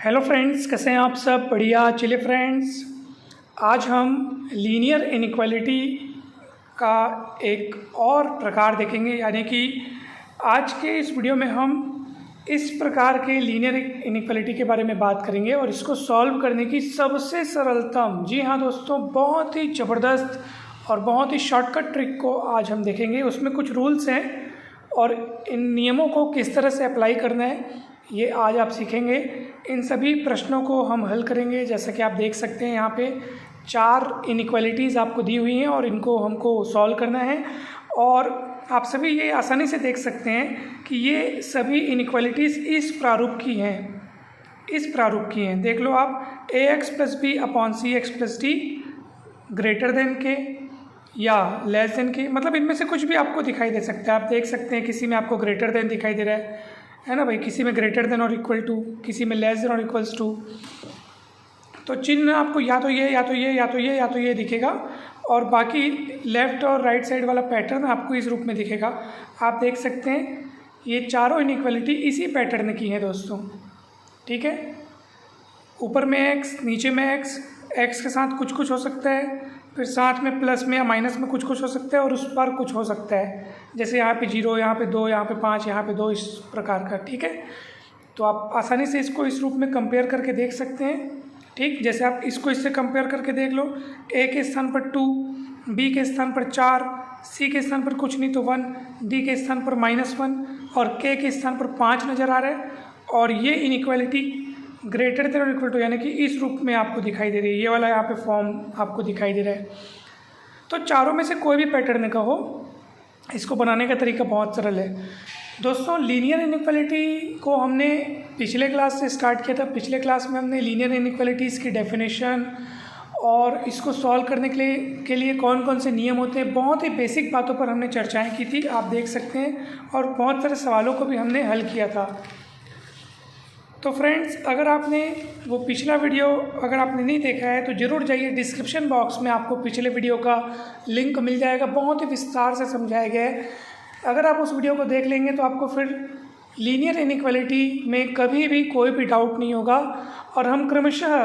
Hello friends, कैसे हैं आप सब? बढ़िया। चलिए फ्रेंड्स, आज हम लीनियर इनइक्वालिटी का एक और प्रकार देखेंगे। यानी कि आज के इस वीडियो में हम इस प्रकार के लीनियर इनइक्वालिटी के बारे में बात करेंगे और इसको सॉल्व करने की सबसे सरलतम, जी हाँ दोस्तों, बहुत ही ज़बरदस्त और बहुत ही शॉर्टकट ट्रिक को आज हम देखेंगे। उसमें कुछ रूल्स हैं और इन नियमों को किस तरह से अप्लाई करना है ये आज आप सीखेंगे। इन सभी प्रश्नों को हम हल करेंगे। जैसा कि आप देख सकते हैं, यहाँ पे 4 इनइक्वालिटीज़ आपको दी हुई हैं और इनको हमको सॉल्व करना है। और आप सभी ये आसानी से देख सकते हैं कि ये सभी इनइक्वालिटीज़ इस प्रारूप की हैं। देख लो आप, ax + b / cx + d greater than के या लेस देन के, मतलब इनमें से कुछ भी आपको दिखाई दे सकता है। आप देख सकते हैं किसी में आपको ग्रेटर देन दिखाई दे रहा है ना भाई, किसी में ग्रेटर देन और इक्वल टू, किसी में लेस देन और इक्वल्स टू। तो चिन्ह आपको या तो ये दिखेगा और बाकी लेफ़्ट और राइट साइड वाला पैटर्न आपको इस रूप में दिखेगा। आप देख सकते हैं ये चारों इनइक्वालिटी इसी पैटर्न की हैं दोस्तों, ठीक है। ऊपर में x, नीचे में x के साथ कुछ कुछ हो सकता है, फिर साथ में प्लस में या माइनस में कुछ कुछ हो सकता है और उस पर कुछ हो सकता है। जैसे यहाँ पे 0, यहाँ पे 2, यहाँ पे 5, यहाँ पे 2, इस प्रकार का, ठीक है। तो आप आसानी से इसको इस रूप में कंपेयर करके देख सकते हैं, ठीक। जैसे आप इसको इससे कंपेयर करके देख लो, a के स्थान पर 2, b के स्थान पर 4, c के स्थान पर कुछ नहीं तो 1, d के स्थान पर -1 और k के स्थान पर 5 नज़र आ रहा है। और ये इनइक्वालिटी ग्रेटर देन और इक्वल टू यानी कि इस रूप में आपको दिखाई दे रही है। ये वाला यहाँ पे फॉर्म आपको दिखाई दे रहा है। तो चारों में से कोई भी पैटर्न का हो, इसको बनाने का तरीका बहुत सरल है दोस्तों। लीनियर इनइक्वालिटी को हमने पिछले क्लास से स्टार्ट किया था। पिछले क्लास में हमने लीनियर इनइक्वालिटीज़ की डेफिनेशन और इसको सॉल्व करने के लिए कौन कौन से नियम होते हैं, बहुत ही बेसिक बातों पर हमने चर्चाएँ की थी, आप देख सकते हैं। और बहुत सारे सवालों को भी हमने हल किया था। तो फ्रेंड्स, अगर आपने वो पिछला वीडियो अगर आपने नहीं देखा है तो ज़रूर जाइए, डिस्क्रिप्शन बॉक्स में आपको पिछले वीडियो का लिंक मिल जाएगा। बहुत ही विस्तार से समझाया गया है। अगर आप उस वीडियो को देख लेंगे तो आपको फिर लीनियर इनइक्वालिटी में कभी भी कोई भी डाउट नहीं होगा। और हम क्रमशः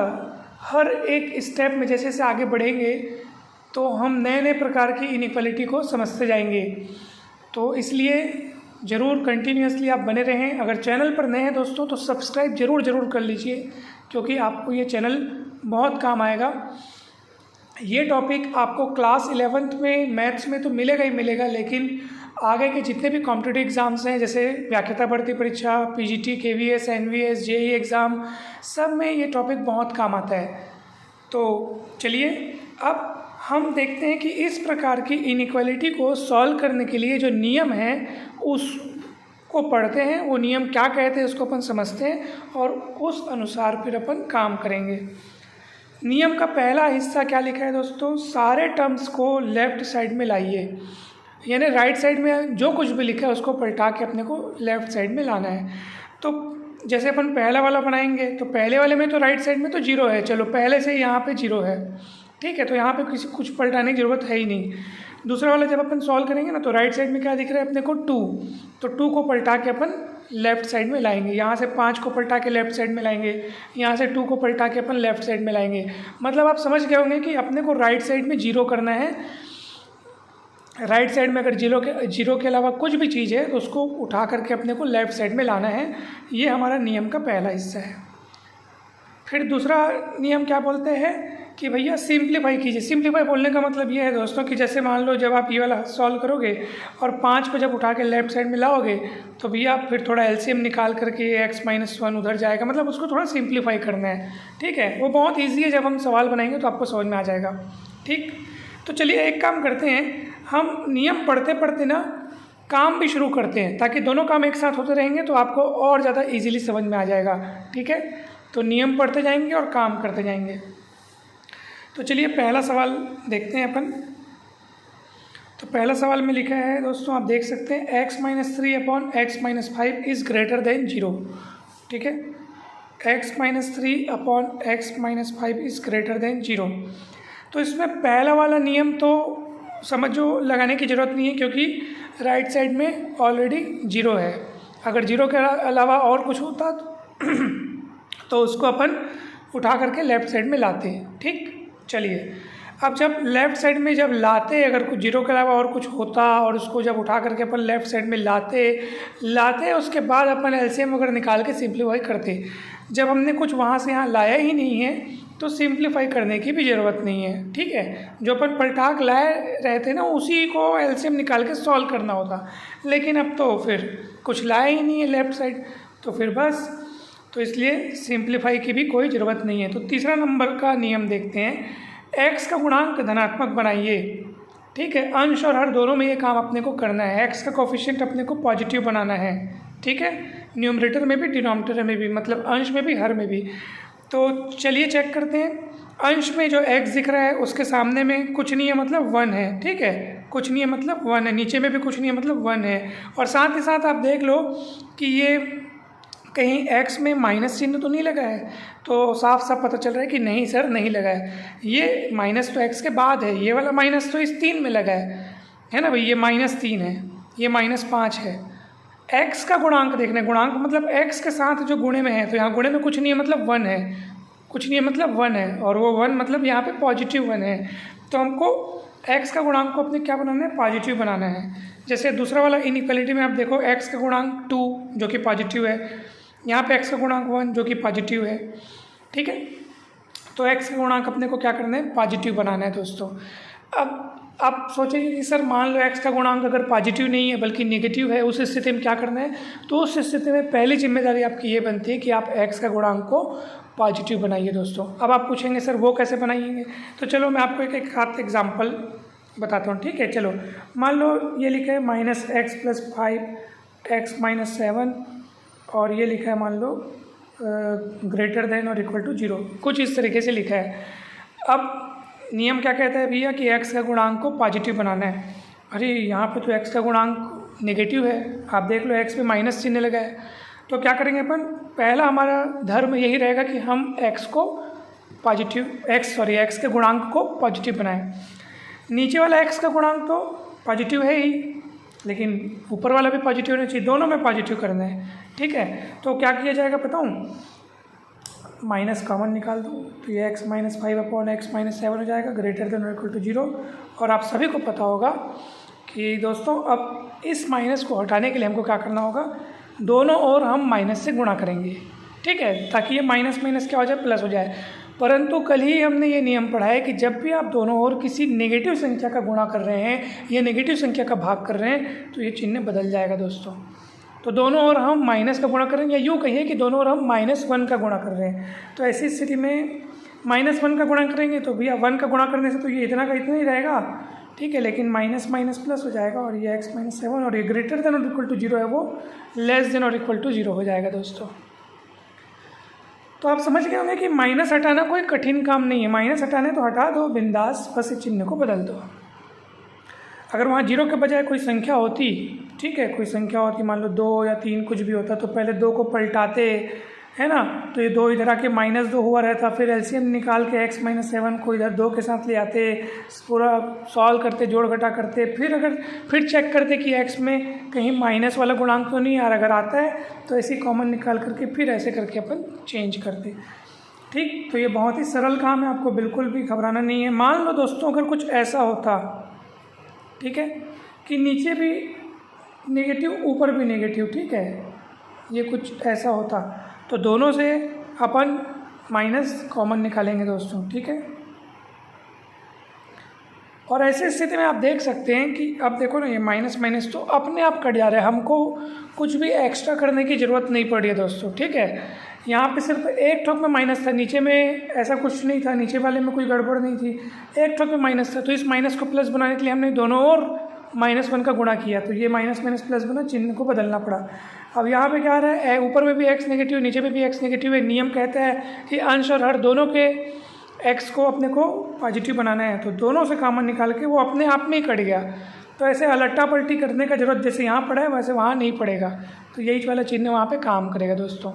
हर एक स्टेप में जैसे जैसे आगे बढ़ेंगे तो हम नए नए प्रकार की इनइक्वालिटी को समझते जाएंगे। तो इसलिए ज़रूर कंटिन्यूसली आप बने रहें। अगर चैनल पर नए हैं दोस्तों तो सब्सक्राइब ज़रूर कर लीजिए, क्योंकि आपको ये चैनल बहुत काम आएगा। ये टॉपिक आपको क्लास 11th में मैथ्स में तो मिलेगा ही मिलेगा, लेकिन आगे के जितने भी कॉम्पिटिटिव एग्ज़ाम्स हैं, जैसे व्याख्याता भर्ती परीक्षा, PGT, KVS, NVS, JEE exam, सब में ये टॉपिक बहुत काम आता है। तो चलिए अब हम देखते हैं कि इस प्रकार की इनइक्वालिटी को सॉल्व करने के लिए जो नियम हैं उसको पढ़ते हैं। वो नियम क्या कहते हैं उसको अपन समझते हैं और उस अनुसार फिर अपन काम करेंगे। नियम का पहला हिस्सा क्या लिखा है दोस्तों? सारे टर्म्स को लेफ़्ट साइड में लाइए। यानी राइट साइड में जो कुछ भी लिखा है उसको पलटा के अपने को लेफ़्ट साइड में लाना है। तो जैसे अपन पहला वाला बनाएंगे तो पहले वाले में तो राइट साइड में तो 0 है, चलो पहले से यहाँ पे 0 है, ठीक है। तो यहाँ पे किसी कुछ पलटाने की ज़रूरत है ही नहीं। दूसरा वाला जब अपन सॉल्व करेंगे ना तो राइट साइड में क्या दिख रहा है अपने को? 2। तो 2 को पलटा के अपन लेफ़्ट साइड में लाएंगे। यहाँ से 5 को पलटा के लेफ़्ट साइड में लाएंगे, यहाँ से 2 को पलटा के अपन लेफ़्ट साइड में लाएंगे। मतलब आप समझ गए होंगे कि अपने को राइट साइड में 0 करना है। राइट साइड में अगर 0 के अलावा कुछ भी चीज़ है तो उसको उठा करके अपने को लेफ़्ट साइड में लाना है। ये हमारा नियम का पहला हिस्सा है। फिर दूसरा नियम क्या बोलते हैं कि भैया सिंप्लीफाई कीजिए। सिंप्लीफाई बोलने का मतलब ये है दोस्तों कि जैसे मान लो जब आप ये वाला सॉल्व करोगे और 5 को जब उठा के लेफ़्ट साइड में लाओगे तो भैया आप फिर थोड़ा एलसीएम निकाल करके x - 1 उधर जाएगा, मतलब उसको थोड़ा सिंप्लीफाई करना है, ठीक है। वो बहुत ईजी है, जब हम सवाल बनाएंगे तो आपको समझ में आ जाएगा, ठीक। तो चलिए एक काम करते हैं, हम नियम पढ़ते पढ़ते ना काम भी शुरू करते हैं, ताकि दोनों काम एक साथ होते रहेंगे तो आपको और ज़्यादा ईजिली समझ में आ जाएगा, ठीक है। तो नियम पढ़ते जाएंगे और काम करते जाएंगे। तो चलिए पहला सवाल देखते हैं अपन। तो पहला सवाल में लिखा है दोस्तों, आप देख सकते हैं x - 3 / x - 5 is greater than 0, ठीक है। x - 3 / x - 5 is greater than 0। तो इसमें पहला वाला नियम तो समझो लगाने की ज़रूरत नहीं है, क्योंकि राइट साइड में ऑलरेडी 0 है। अगर 0 के अलावा और कुछ होता तो उसको अपन उठा करके लेफ़्ट साइड में लाते हैं। ठीक, चलिए अब जब लेफ़्ट साइड में जब लाते, अगर कुछ जीरो के अलावा और कुछ होता और उसको जब उठा करके अपन लेफ़्ट साइड में लाते उसके बाद अपन एलसीएम वगैरह निकाल के सिंप्लीफाई करते। जब हमने कुछ वहाँ से यहाँ लाया ही नहीं है तो सिंप्लीफाई करने की भी ज़रूरत नहीं है। ठीक है, जो अपन पलटा के लाए रहते ना उसी को एलसीएम निकाल के सॉल्व करना होता, लेकिन अब तो फिर कुछ लाया ही नहीं है लेफ़्ट साइड, तो फिर बस, तो इसलिए सिंप्लीफाई की भी कोई ज़रूरत नहीं है। तो तीसरा नंबर का नियम देखते हैं, एक्स का गुणांक धनात्मक बनाइए। ठीक है, अंश और हर दोनों में ये काम अपने को करना है। एक्स का कोफिशिएंट अपने को पॉजिटिव बनाना है। ठीक है, न्यूमरेटर में भी डिनोमिनेटर में भी, मतलब अंश में भी हर में भी। तो चलिए चेक करते हैं। अंश में जो एक्स दिख रहा है उसके सामने में कुछ नहीं है मतलब 1 है। ठीक है, कुछ नहीं है मतलब 1 है, नीचे में भी कुछ नहीं है मतलब 1 है। और साथ ही साथ आप देख लो कि ये कहीं x में माइनस चिन्ह तो नहीं लगा है, तो साफ साफ पता चल रहा है कि नहीं सर नहीं लगा है। ये माइनस तो x के बाद है, ये वाला माइनस तो इस 3 में लगा है ना भाई। ये -3 है, ये -5 है। x का गुणांक देखना है, गुणांक मतलब x के साथ जो गुणे में है, तो यहाँ गुणे में कुछ नहीं है मतलब 1 है, कुछ नहीं है मतलब 1 है, और वो 1 मतलब यहाँ पे पॉजिटिव 1 है। तो हमको x का गुणांक को अपने क्या बनाना है, पॉजिटिव बनाना है। जैसे दूसरा वाला इनइक्वालिटी में आप देखो x का गुणांक 2 जो कि पॉजिटिव है, यहाँ पे x का गुणांक 1 जो कि पॉजिटिव है। ठीक है, तो x का गुणांक अपने को क्या करना है, पॉजिटिव बनाना है दोस्तों। अब आप सोचेंगे कि सर मान लो x का गुणांक अगर पॉजिटिव नहीं है बल्कि नेगेटिव है, उस स्थिति में क्या करना है। तो उस स्थिति में पहली जिम्मेदारी आपकी ये बनती है कि आप x का गुणांक को पॉजिटिव बनाइए दोस्तों। अब आप पूछेंगे सर वो कैसे बनाइएंगे, तो चलो मैं आपको एक हाथ एग्जाम्पल बताता हूँ। ठीक है, चलो मान लो ये लिखा है -x + 5 x - 7 और ये लिखा है मान लो > 0, कुछ इस तरीके से लिखा है। अब नियम क्या कहता है भैया कि x का गुणांक को पॉजिटिव बनाना है। अरे यहाँ पे तो x का गुणांक नेगेटिव है, आप देख लो x पे माइनस चिन्ह लगा है। तो क्या करेंगे अपन, पहला हमारा धर्म यही रहेगा कि हम x के गुणांक को पॉजिटिव बनाएं। नीचे वाला x का गुणांक तो पॉजिटिव है ही, लेकिन ऊपर वाला भी पॉजिटिव होना चाहिए, दोनों में पॉजिटिव करना है। ठीक है, तो क्या किया जाएगा बताऊँ, माइनस कॉमन निकाल दूँ तो ये x - 5/x - 7 हो जाएगा, > 0। और आप सभी को पता होगा कि दोस्तों अब इस माइनस को हटाने के लिए हमको क्या करना होगा, दोनों ओर हम माइनस से गुणा करेंगे। ठीक है, ताकि ये माइनस माइनस क्या हो जाए, प्लस हो जाए। परंतु कल ही हमने ये नियम पढ़ा है कि जब भी आप दोनों ओर किसी नेगेटिव संख्या का गुणा कर रहे हैं या नेगेटिव संख्या का भाग कर रहे हैं तो ये चिन्ह बदल जाएगा दोस्तों। तो दोनों ओर हम माइनस का गुणा करेंगे, या यूँ कहिए कि दोनों ओर हम -1 का गुणा कर रहे हैं। तो ऐसी स्थिति में -1 का गुणा करेंगे तो भैया 1 का गुणा करने से तो ये इतना का इतना ही रहेगा। ठीक है, लेकिन माइनस माइनस प्लस हो जाएगा और ये x - 7 और ये > 0 है वो << 0 हो जाएगा दोस्तों। तो आप समझ गए होंगे कि माइनस हटाना कोई कठिन काम नहीं है। माइनस हटाने तो हटा दो बिंदास, बस इस चिन्ह को बदल दो। अगर वहाँ 0 के बजाय कोई संख्या होती, ठीक है, कोई संख्या होती, मान लो 2 या 3 कुछ भी होता, तो पहले 2 को पलटाते, है ना, तो ये 2 इधर आके -2 हुआ रहता, फिर एलसीएम निकाल के x - 7 को इधर 2 के साथ ले आते, पूरा सॉल्व करते, जोड़ घटा करते, फिर चेक करते कि x में कहीं माइनस वाला गुणांक तो नहीं आ रहा, अगर आता है तो ऐसे कॉमन निकाल करके फिर ऐसे करके अपन चेंज करते। ठीक, तो ये बहुत ही सरल काम है, आपको बिल्कुल भी घबराना नहीं है। मान लो दोस्तों अगर कुछ ऐसा होता, ठीक है, कि नीचे भी नेगेटिव ऊपर भी नेगेटिव, ठीक है, ये कुछ ऐसा होता तो दोनों से अपन माइनस कॉमन निकालेंगे दोस्तों। ठीक है, और ऐसी स्थिति में आप देख सकते हैं कि अब देखो ना ये माइनस माइनस तो अपने आप कट जा रहा है, हमको कुछ भी एक्स्ट्रा करने की ज़रूरत नहीं पड़ रही है दोस्तों। ठीक है, यहाँ पे सिर्फ एक ठोक में माइनस था, नीचे में ऐसा कुछ नहीं था, नीचे वाले में कोई गड़बड़ नहीं थी, एक ठोक में माइनस था। तो इस माइनस को प्लस बनाने के लिए हमने दोनों ओर -1 का गुणा किया, तो ये माइनस माइनस प्लस बना, चिन्ह को बदलना पड़ा। अब यहाँ पे क्या आ रहा है, ऊपर में भी x नेगेटिव, नीचे में भी x नेगेटिव है। नियम कहता है कि अंश और हर दोनों के x को अपने को पॉजिटिव बनाना है, तो दोनों से कॉमन निकाल के वो अपने आप में ही कट गया। तो ऐसे अलट्टा पलटी करने का जरूरत जैसे यहाँ पड़ा है वैसे वहाँ नहीं पड़ेगा, तो यही वाला चिन्ह वहाँ पे काम करेगा दोस्तों।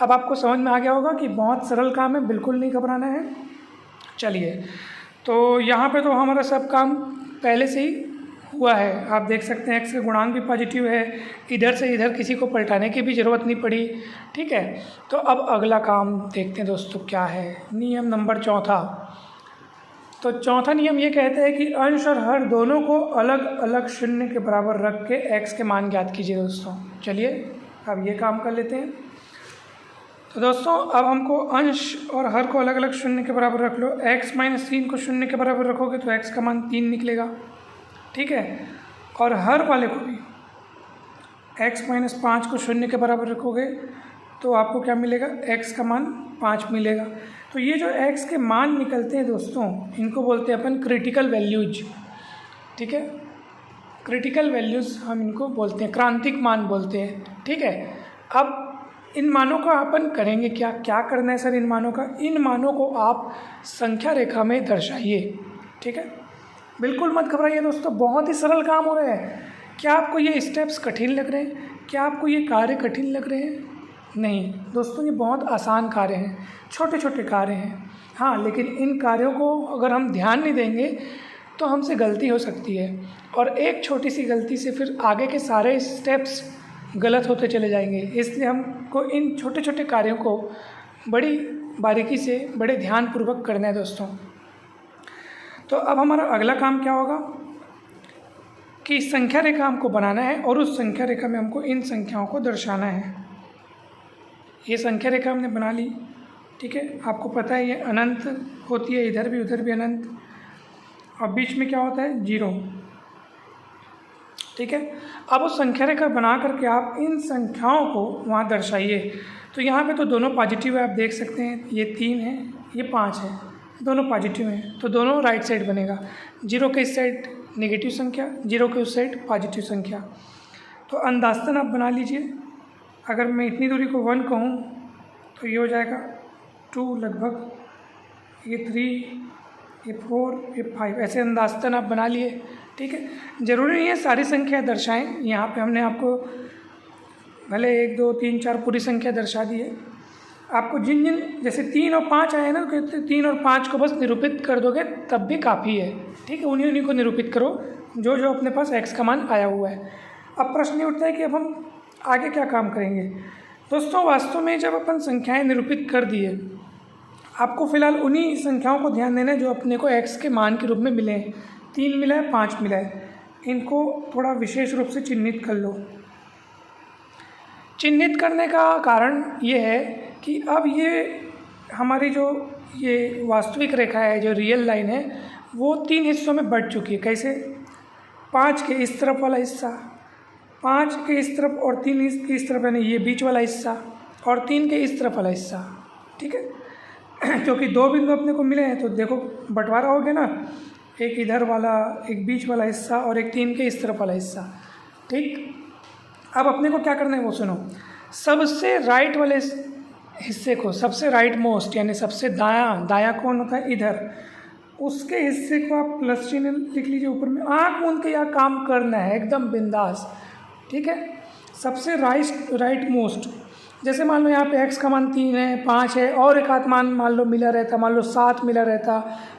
अब आपको समझ में आ गया होगा कि बहुत सरल काम है, बिल्कुल नहीं घबराना है। चलिए, तो यहाँ पे तो हमारा सब काम पहले से ही हुआ है। आप देख सकते हैं एक्स का गुणांक भी पॉजिटिव है, इधर से इधर किसी को पलटाने की भी ज़रूरत नहीं पड़ी। ठीक है, तो अब अगला काम देखते हैं दोस्तों क्या है। नियम नंबर चौथा। तो चौथा नियम ये कहता है कि अंश और हर दोनों को अलग अलग शून्य के बराबर रख के एक्स के मान ज्ञात कीजिए दोस्तों। चलिए अब ये काम कर लेते हैं। तो दोस्तों अब हमको अंश और हर को अलग अलग शून्य के बराबर रख लो। x माइनस 3 को शून्य के बराबर रखोगे तो x का मान 3 निकलेगा। ठीक है, और हर वाले को भी x माइनस 5 को शून्य के बराबर रखोगे तो आपको क्या मिलेगा, x का मान 5 मिलेगा। तो ये जो x के मान निकलते हैं दोस्तों, इनको बोलते हैं अपन क्रिटिकल वैल्यूज। ठीक है, क्रिटिकल वैल्यूज़ हम इनको बोलते हैं, क्रांतिक मान बोलते हैं। ठीक है, अब इन मानों का अपन करेंगे क्या करना है सर इन मानों का? इन मानों को आप संख्या रेखा में दर्शाइए। ठीक है, बिल्कुल मत घबराइए दोस्तों, बहुत ही सरल काम हो रहा है। क्या आपको ये स्टेप्स कठिन लग रहे हैं? क्या आपको ये कार्य कठिन लग रहे हैं? नहीं दोस्तों, ये बहुत आसान कार्य हैं, छोटे छोटे कार्य हैं। हाँ, लेकिन इन कार्यों को अगर हम ध्यान नहीं देंगे तो हमसे गलती हो सकती है, और एक छोटी सी गलती से फिर आगे के सारे स्टेप्स गलत होते चले जाएंगे। इसलिए हमको इन छोटे छोटे कार्यों को बड़ी बारीकी से, बड़े ध्यानपूर्वक करना है दोस्तों। तो अब हमारा अगला काम क्या होगा कि संख्या रेखा हमको बनाना है, और उस संख्या रेखा में हमको इन संख्याओं को दर्शाना है। ये संख्या रेखा हमने बना ली। ठीक है, आपको पता है ये अनंत होती है, इधर भी उधर भी अनंत, और बीच में क्या होता है, 0। ठीक है, अब उस संख्या रेखा बना करके आप इन संख्याओं को वहाँ दर्शाइए। तो यहाँ पे तो दोनों पॉजिटिव है, आप देख सकते हैं, ये 3 है, ये 5 है, दोनों पॉजिटिव हैं, तो दोनों राइट साइड बनेगा। 0 के इस साइड नेगेटिव संख्या, 0 के उस साइड पॉजिटिव संख्या। तो अंदाज़तन आप बना लीजिए। अगर मैं इतनी दूरी को 1 कहूँ तो ये हो जाएगा 2 लगभग, ये 3, ये 4, ये 5, ऐसे अंदाज़तन आप बना लिए। ठीक है, ज़रूरी नहीं है सारी संख्या दर्शाएं। यहाँ पे हमने आपको भले 1 2 3 4 पूरी संख्या दर्शा दी है। आपको जिन जिन जैसे 3 और 5 आए ना, तो 3 और 5 को बस निरूपित कर दोगे तब भी काफ़ी है। ठीक है, उन्हीं को निरूपित करो जो जो अपने पास x का मान आया हुआ है। अब प्रश्न ये उठता है कि अब हम आगे क्या काम करेंगे। दोस्तों वास्तव में जब अपन संख्याएँ निरूपित कर दिए, आपको फ़िलहाल उन्हीं संख्याओं को ध्यान देना है जो अपने को x के मान के रूप में मिले हैं। 3 मिला है, 5 मिला है, इनको थोड़ा विशेष रूप से चिन्हित कर लो। चिन्हित करने का कारण ये है कि अब ये हमारी जो ये वास्तविक रेखा है, जो रियल लाइन है, वो 3 हिस्सों में बढ़ चुकी है। कैसे? 5 के इस तरफ वाला हिस्सा, 5 के इस तरफ, और 3 के इस तरफ, यानी ये बीच वाला हिस्सा, और 3 के इस तरफ वाला हिस्सा। ठीक है, क्योंकि 2 बिंदु अपने को मिले हैं तो देखो बंटवारा हो गया ना, एक इधर वाला, एक बीच वाला हिस्सा, और एक 3 के इस तरफ वाला हिस्सा। ठीक, अब अपने को क्या करना है वो सुनो। सबसे राइट वाले हिस्से को, सबसे राइट मोस्ट यानी सबसे दायां कौन होता है, इधर, उसके हिस्से को आप प्लस चिन्ह लिख लीजिए ऊपर में। आँख मूंद के यहाँ काम करना है, एकदम बिंदास। ठीक है, सबसे राइट मोस्ट, जैसे मान लो यहाँ पे x का मान 3 है, 5 है, और एक आध मान लो मिला रहता, मान लो 7 मिला रहता,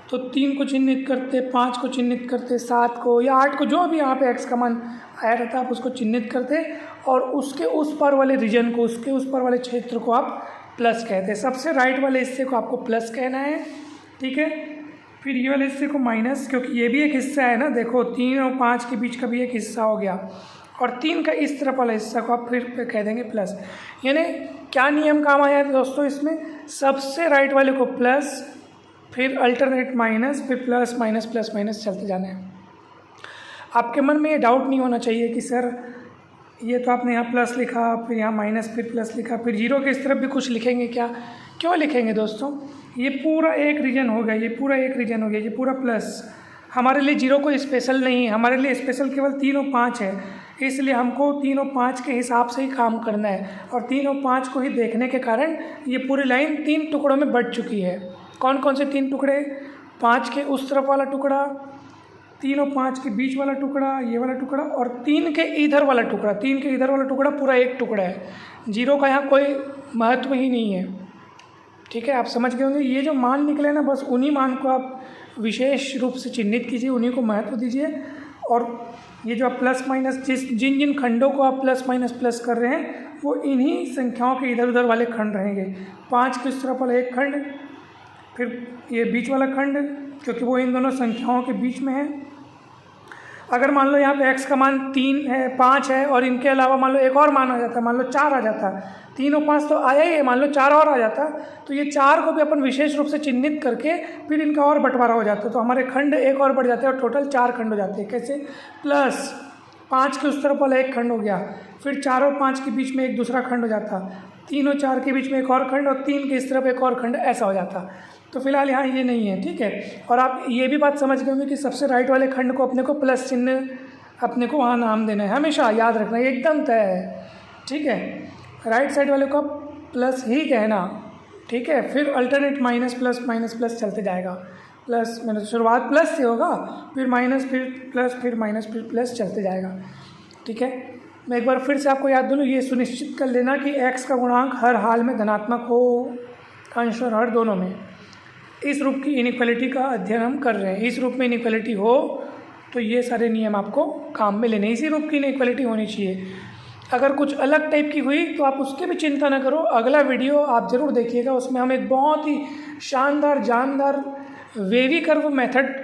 तो 3 को चिन्हित करते, 5 को चिन्हित करते, 7 को या 8 को, जो भी यहाँ पे x का मान आया रहता आप उसको चिन्हित करते, और उसके उस पार वाले रीजन को, उसके उस पार वाले क्षेत्र को आप प्लस कहते। सबसे राइट वाले हिस्से को आपको प्लस कहना है। ठीक है, फिर ये वाले हिस्से को माइनस, क्योंकि ये भी एक हिस्सा है ना, देखो 3 और 5 के बीच का भी एक हिस्सा हो गया, और 3 का इस तरफ वाला हिस्सा को आप फिर कह देंगे प्लस। यानी क्या नियम काम आया है दोस्तों इसमें? सबसे राइट वाले को प्लस, फिर अल्टरनेट माइनस, फिर प्लस माइनस प्लस माइनस चलते जाना है। आपके मन में ये डाउट नहीं होना चाहिए कि सर ये तो आपने यहाँ प्लस लिखा, फिर यहाँ माइनस, फिर प्लस लिखा, फिर 0 के इस तरफ भी कुछ लिखेंगे क्या? क्यों लिखेंगे दोस्तों? ये पूरा एक रीजन हो गया, ये पूरा एक रीजन हो गया, ये पूरा प्लस। हमारे लिए 0 कोई स्पेशल नहीं है, हमारे लिए स्पेशल केवल 3 और 5 है। इसलिए हमको 3 और 5 के हिसाब से ही काम करना है, और 3 और 5 को ही देखने के कारण ये पूरी लाइन 3 टुकड़ों में बढ़ चुकी है। कौन कौन से 3 टुकड़े? 5 के उस तरफ वाला टुकड़ा, 3 और 5 के बीच वाला टुकड़ा, ये वाला टुकड़ा, और 3 के इधर वाला टुकड़ा। 3 के इधर वाला टुकड़ा पूरा एक टुकड़ा है, 0 का यहाँ कोई महत्व ही नहीं है। ठीक है, आप समझ गए होंगे। ये जो मान निकले ना, बस उन्हीं मान को आप विशेष रूप से चिन्हित कीजिए, उन्हीं को महत्व दीजिए, और ये जो आप प्लस माइनस जिन जिन खंडों को आप प्लस माइनस प्लस कर रहे हैं वो इन्हीं संख्याओं के इधर उधर वाले खंड रहेंगे। 5 के उस तरफ वाला एक खंड, फिर ये बीच वाला खंड क्योंकि वो इन दोनों संख्याओं के बीच में है। अगर मान लो यहाँ पे x का मान 3 है 5 है और इनके अलावा मान लो एक और मान आ जाता, मान लो 4 आ जाता, 3 और 5 तो आया ही है, मान लो 4 और आ जाता, तो ये 4 को भी अपन विशेष रूप से चिन्हित करके फिर इनका और बंटवारा हो जाता, तो हमारे खंड एक और बढ़ जाते हैं और टोटल 4 खंड हो जाते हैं। कैसे? प्लस 5 के उस तरफ वाला एक खंड हो गया, फिर 4 और 5 के बीच में एक दूसरा खंड हो जाता, 3 और 4 के बीच में एक और खंड और 3 के इस तरफ एक और खंड, ऐसा हो जाता। तो फिलहाल यहाँ ये नहीं है, ठीक है। और आप ये भी बात समझ गए होंगे कि सबसे राइट वाले खंड को अपने को प्लस चिन्ह अपने को वहाँ नाम देना है, हमेशा याद रखना, ये एकदम तय है, ठीक है। राइट साइड वाले को प्लस ही कहना, ठीक है। फिर अल्टरनेट माइनस प्लस चलते जाएगा, प्लस मतलब शुरुआत प्लस से होगा, फिर माइनस, फिर प्लस, फिर माइनस, फिर प्लस चलते जाएगा, ठीक है। मैं एक बार फिर से आपको याद दूँ, ये सुनिश्चित कर लेना कि x का गुणांक हर हाल में धनात्मक हो, अंश और हर दोनों में। इस रूप की इनइक्वालिटी का अध्ययन हम कर रहे हैं। इस रूप में इनइक्वालिटी हो तो ये सारे नियम आपको काम में लेने, इसी रूप की इनइक्वालिटी होनी चाहिए। अगर कुछ अलग टाइप की हुई तो आप उसकी भी चिंता ना करो, अगला वीडियो आप ज़रूर देखिएगा, उसमें हम एक बहुत ही शानदार जानदार वेवी कर्व मेथड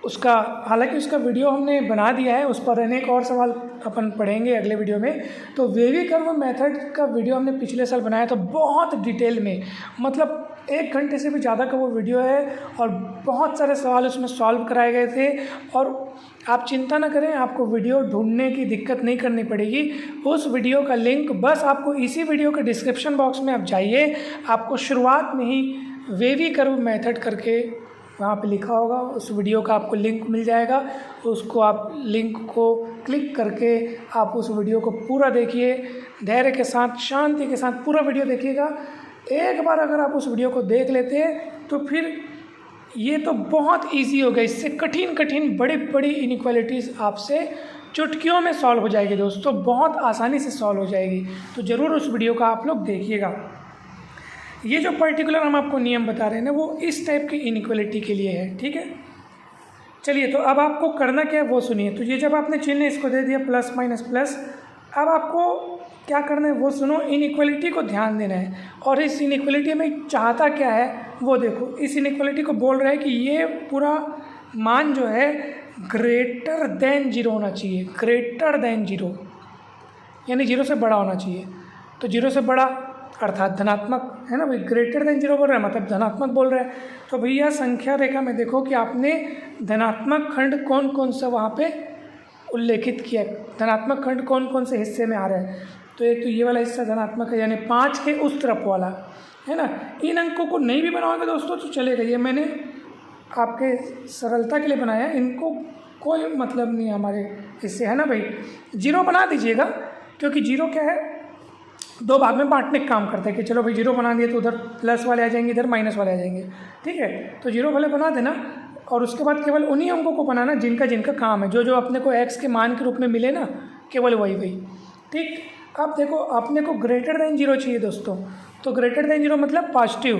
उसका, हालांकि उसका वीडियो हमने बना दिया है, उस पर अनेक और सवाल अपन पढ़ेंगे अगले वीडियो में। तो वेवी कर्व मेथड का वीडियो हमने पिछले साल बनाया था बहुत डिटेल में, मतलब 1 घंटे से भी ज़्यादा का वो वीडियो है और बहुत सारे सवाल उसमें सॉल्व कराए गए थे। और आप चिंता ना करें, आपको वीडियो ढूंढने की दिक्कत नहीं करनी पड़ेगी। उस वीडियो का लिंक बस आपको इसी वीडियो के डिस्क्रिप्शन बॉक्स में आप जाइए, आपको शुरुआत में ही वेवी कर्व मेथड करके वहाँ पे लिखा होगा, उस वीडियो का आपको लिंक मिल जाएगा। उसको आप लिंक को क्लिक करके आप उस वीडियो को पूरा देखिए, धैर्य के साथ, शांति के साथ पूरा वीडियो देखिएगा। एक बार अगर आप उस वीडियो को देख लेते हैं तो फिर ये तो बहुत इजी हो गया, इससे कठिन कठिन बड़ी बड़ी इनइक्वालिटीज़ आपसे चुटकियों में सॉल्व हो जाएगी दोस्तों, बहुत आसानी से सॉल्व हो जाएगी। तो ज़रूर उस वीडियो का आप लोग देखिएगा। ये जो पर्टिकुलर हम आपको नियम बता रहे हैं ना, वो इस टाइप की इनइक्वालिटी के लिए है, ठीक है। चलिए, तो अब आपको करना क्या है वो सुनिए। तो ये जब आपने चिन्ह इसको दे दिया प्लस माइनस प्लस, अब आपको क्या करना है वो सुनो। इनइक्वालिटी को ध्यान देना है और इस इनइक्वालिटी में चाहता क्या है वो देखो। इस इनइक्वालिटी को बोल रहा है कि ये पूरा मान जो है ग्रेटर देन 0 होना चाहिए, ग्रेटर देन 0 यानी 0 से बड़ा होना चाहिए। तो 0 से बड़ा अर्थात धनात्मक है ना भाई, ग्रेटर देन 0 बोल रहा है मतलब धनात्मक बोल रहा है। तो भैया संख्या रेखा में देखो कि आपने धनात्मक खंड कौन कौन सा वहाँ पे उल्लेखित किया, धनात्मक खंड कौन कौन से हिस्से में आ रहा है। तो एक तो ये वाला हिस्सा धनात्मक है, यानी 5 के उस तरफ वाला है ना। इन अंकों को नहीं भी बनाओगे दोस्तों तो चलेगा, ये मैंने आपके सरलता के लिए बनाया, इनको कोई मतलब नहीं हमारे इससे, है ना भाई। 0 बना दीजिएगा, क्योंकि 0 क्या है, 2 भाग में बांटने का काम करता है कि चलो भाई 0 बना दिए तो उधर प्लस वाले आ जाएंगे, इधर माइनस वाले आ जाएंगे, ठीक है। तो 0 वाले बना देना और उसके बाद केवल उन्हीं अंकों को बनाना जिनका जिनका काम है, जो जो अपने को x के मान के रूप में मिले ना, केवल वही वही, ठीक। अब देखो अपने को ग्रेटर देन 0 चाहिए दोस्तों, तो ग्रेटर देन 0 मतलब पॉजिटिव।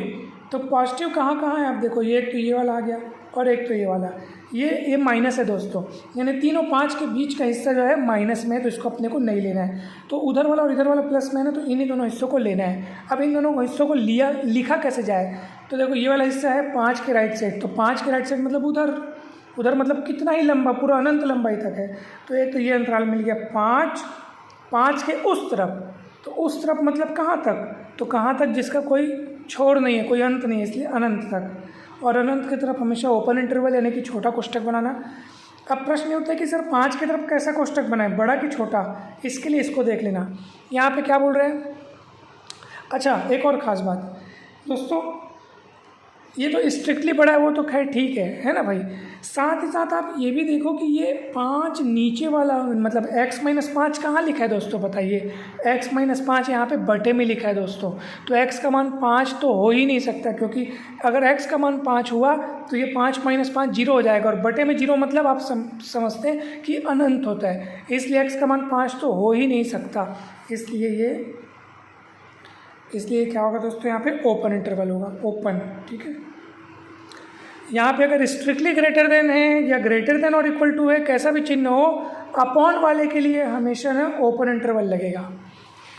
तो पॉजिटिव कहाँ कहाँ है आप देखो, ये एक तो ये वाला आ गया और एक तो ये वाला, ये माइनस है दोस्तों, यानी 3 और 5 के बीच का हिस्सा जो है माइनस में है, तो इसको अपने को नहीं लेना है। तो उधर वाला और इधर वाला प्लस में है ना, तो इन्हीं दोनों हिस्सों को लेना है। अब इन दोनों हिस्सों को लिखा कैसे जाए, तो देखो ये वाला हिस्सा है 5 के राइट साइड, तो 5 के राइट साइड मतलब उधर मतलब कितना ही लंबा, पूरा अनंत लंबाई तक है। तो एक तो ये अंतराल मिल गया 5 के उस तरफ, तो उस तरफ मतलब कहाँ तक, तो कहाँ तक जिसका कोई छोर नहीं है, कोई अंत नहीं है, इसलिए अनंत तक। और अनंत की तरफ हमेशा ओपन इंटरवल यानी कि छोटा कोष्टक बनाना। अब प्रश्न ये होता है कि सर 5 की तरफ कैसा कोष्टक बनाए, बड़ा कि छोटा, इसके लिए इसको देख लेना। यहाँ पे क्या बोल रहे हैं, अच्छा एक और ख़ास बात दोस्तों, ये तो स्ट्रिक्टली बड़ा है वो तो खैर ठीक है ना भाई। साथ ही साथ आप ये भी देखो कि ये 5 नीचे वाला मतलब x-5 कहाँ लिखा है दोस्तों बताइए, x-5 यहाँ पे बटे में लिखा है दोस्तों। तो x का मान 5 तो हो ही नहीं सकता, क्योंकि अगर x का मान 5 हुआ तो ये 5 - 5 0 हो जाएगा, और बटे में 0 मतलब आप समझते हैं कि अनंत होता है, इसलिए x का मान 5 तो हो ही नहीं सकता। इसलिए क्या होगा दोस्तों, यहाँ पे ओपन इंटरवल होगा, ओपन, ठीक है। यहाँ पे अगर स्ट्रिक्टली ग्रेटर देन है या ग्रेटर देन और इक्वल टू है, कैसा भी चिन्ह हो, अपॉन वाले के लिए हमेशा ना ओपन इंटरवल लगेगा,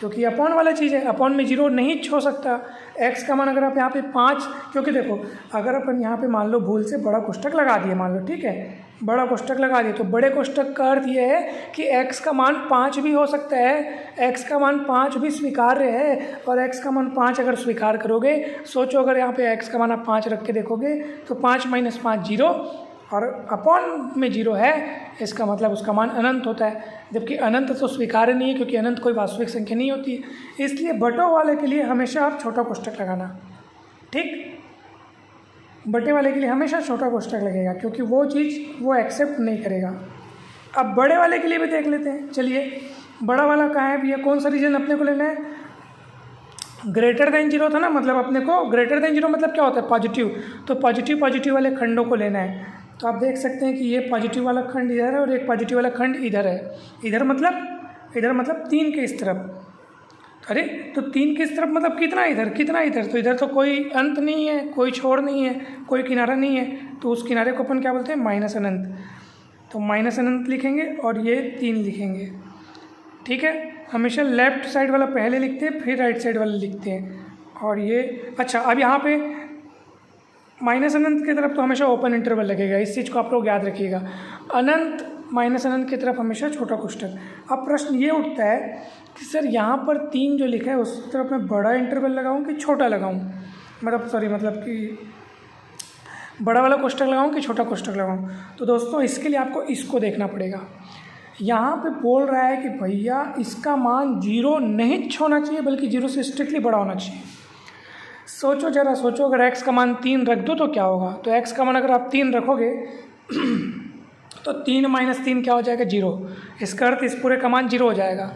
क्योंकि अपॉन वाला चीज़ है, अपॉन में जीरो नहीं छो सकता। एक्स का मान अगर आप यहाँ पे 5, क्योंकि देखो अगर अपन यहाँ पे मान लो भूल से बड़ा कोष्ठक लगा दिए, मान लो ठीक है, बड़ा कोष्ठक लगा दिए, तो बड़े कोष्ठक का अर्थ ये है कि एक्स का मान 5 भी हो सकता है, एक्स का मान 5 भी स्वीकार्य है। और एक्स का मान 5 अगर स्वीकार करोगे, सोचो अगर यहाँ पे एक्स का मान आप 5 रख के देखोगे तो 5 - 5 जीरो, और अपॉन में जीरो है, इसका मतलब उसका मान अनंत होता है, जबकि अनंत तो स्वीकार्य नहीं है, क्योंकि अनंत कोई वास्तविक संख्या नहीं होती है। इसलिए बटों वाले के लिए हमेशा आप छोटा कोष्ठक लगाना, ठीक, बटे वाले के लिए हमेशा छोटा कोष्ठक लगेगा, क्योंकि वो चीज़ वो एक्सेप्ट नहीं करेगा। अब बड़े वाले के लिए भी देख लेते हैं, चलिए बड़ा वाला कहाँ है भैया, कौन सा रीजन अपने को लेना है, ग्रेटर देन जीरो था ना, मतलब अपने को ग्रेटर देन जीरो मतलब क्या होता है, पॉजिटिव, तो पॉजिटिव वाले खंडों को लेना है। तो आप देख सकते हैं कि ये पॉजिटिव वाला खंड इधर है और एक पॉजिटिव वाला खंड इधर है, इधर मतलब 3 के इस तरफ, अरे तो 3 के इस तरफ मतलब कितना इधर, तो इधर तो कोई अंत नहीं है, कोई छोर नहीं है, कोई किनारा नहीं है, तो उस किनारे को अपन क्या बोलते हैं, माइनस अनंत। तो माइनस अनंत लिखेंगे और ये 3 लिखेंगे, ठीक है। हमेशा लेफ्ट साइड वाला पहले लिखते हैं, फिर राइट साइड वाला लिखते हैं। और ये अच्छा, अब यहाँ पे माइनस अनंत की तरफ तो हमेशा ओपन इंटरवल लगेगा, इस चीज़ को आप लोग याद रखिएगा। अनंत माइनस अनंत की तरफ हमेशा छोटा कोष्ठक। अब प्रश्न ये उठता है कि सर यहाँ पर 3 जो लिखा है उस तरफ मैं बड़ा इंटरवल लगाऊं कि छोटा लगाऊं, मतलब कि बड़ा वाला कोष्ठक लगाऊं कि छोटा कोष्ठक लगाऊं। तो दोस्तों इसके लिए आपको इसको देखना पड़ेगा। यहाँ पे बोल रहा है कि भैया इसका मान 0 नहीं होना चाहिए, बल्कि 0 से स्ट्रिक्टली बड़ा होना चाहिए। सोचो जरा, सोचो अगर x का मान 3 रख दो तो क्या होगा। तो x का मान अगर आप 3 रखोगे तो 3 - 3 क्या हो जाएगा, 0। इसका अर्थ इस पूरे का मान 0 हो जाएगा,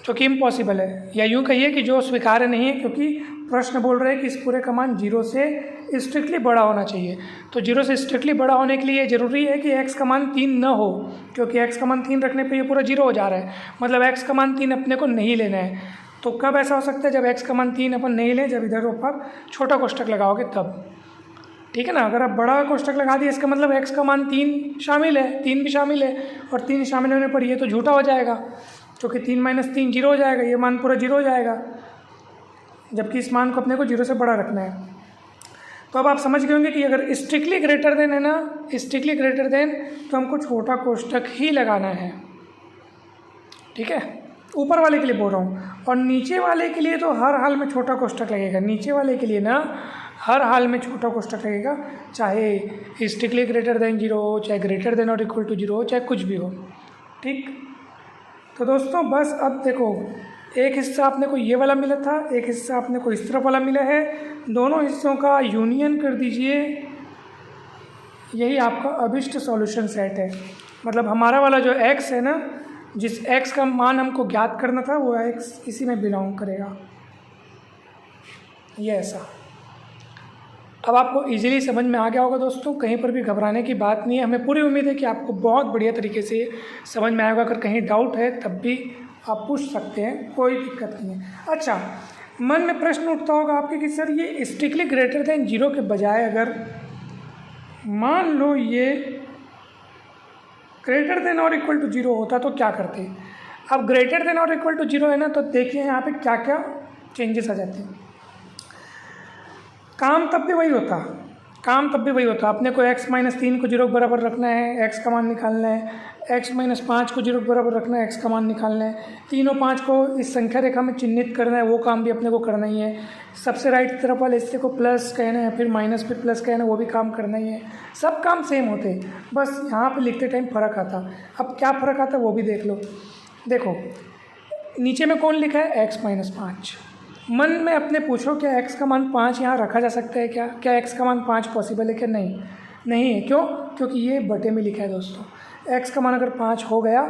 जो कि इम्पॉसिबल है, या यूँ कहिए कि जो स्वीकार्य नहीं है, क्योंकि प्रश्न बोल रहे हैं कि इस पूरे का मान 0 से स्ट्रिक्टली बड़ा होना चाहिए। तो 0 से स्ट्रिक्टली बड़ा होने के लिए ज़रूरी है कि x का मान 3 न हो, क्योंकि x का मान 3 रखने पे ये पूरा 0 हो जा रहा है, मतलब x का मान 3 अपने को नहीं लेना है। तो कब ऐसा हो सकता है, जब x का मान 3 अपन नहीं लें, जब इधर ऊपर छोटा कोष्ठक लगाओगे तब, ठीक है ना। अगर आप बड़ा कोष्ठक लगा दिए, इसका मतलब x का मान 3 शामिल है, 3 भी शामिल है, और 3 शामिल होने पर ये तो झूठा हो जाएगा, क्योंकि 3 - 3 0 हो जाएगा, ये मान पूरा 0 हो जाएगा, जबकि इस मान को अपने को 0 से बड़ा रखना है। तो अब आप समझ गए होंगे कि अगर स्ट्रिक्टली ग्रेटर देन है ना, स्ट्रिक्टली ग्रेटर देन, तो हमको छोटा कोष्ठक ही लगाना है, ठीक है। ऊपर वाले के लिए बोल रहा हूँ, और नीचे वाले के लिए तो हर हाल में छोटा कोष्ठक लगेगा। नीचे वाले के लिए ना हर हाल में छोटा कोष्ठक लगेगा, चाहे स्ट्रिक्टली ग्रेटर देन 0 हो, चाहे ग्रेटर देन और इक्वल टू 0 हो, चाहे कुछ भी हो, ठीक। तो दोस्तों बस अब देखो, एक हिस्सा आपने को ये वाला मिला था, एक हिस्सा आपने को इस तरफ वाला मिला है, दोनों हिस्सों का यूनियन कर दीजिए, यही आपका अभिष्ट सॉल्यूशन सेट है। मतलब हमारा वाला जो x है ना, जिस x का मान हमको ज्ञात करना था, वो x इसी में बिलोंग करेगा, ये ऐसा। अब आपको इजीली समझ में आ गया होगा दोस्तों, कहीं पर भी घबराने की बात नहीं है। हमें पूरी उम्मीद है कि आपको बहुत बढ़िया तरीके से समझ में आएगा। अगर कहीं डाउट है तब भी आप पूछ सकते हैं, कोई दिक्कत नहीं है। अच्छा, मन में प्रश्न उठता होगा आपके कि सर ये स्ट्रिक्टली ग्रेटर देन 0 के बजाय अगर मान लो ये ग्रेटर देन और इक्वल टू 0 होता तो क्या करते। अब ग्रेटर देन और इक्वल टू 0 है ना, तो देखिए यहाँ पे क्या क्या चेंजेस आ जाते हैं। काम तब भी वही होता, अपने को x - 3 को 0 के बराबर रखना है, x का मान निकालना है, x - 5 को 0 के बराबर रखना है, x का मान निकालना है, 3 और 5 को इस संख्या रेखा में चिन्हित करना है, वो काम भी अपने को करना ही है। सबसे राइट तरफ वाले हिस्से को प्लस कहना है, फिर माइनस, फिर प्लस कहना है, वो भी काम करना ही है। सब काम सेम होते, बस यहाँ पर लिखते टाइम फ़र्क आता। अब क्या फ़र्क आता वो भी देख लो। देखो नीचे में कौन लिखा है, x - 5। मन में अपने पूछो क्या x का मान 5 यहाँ रखा जा सकता है क्या x का मान 5 पॉसिबल है क्या? नहीं है। क्यों? क्योंकि ये बटे में लिखा है दोस्तों। x का मान अगर 5 हो गया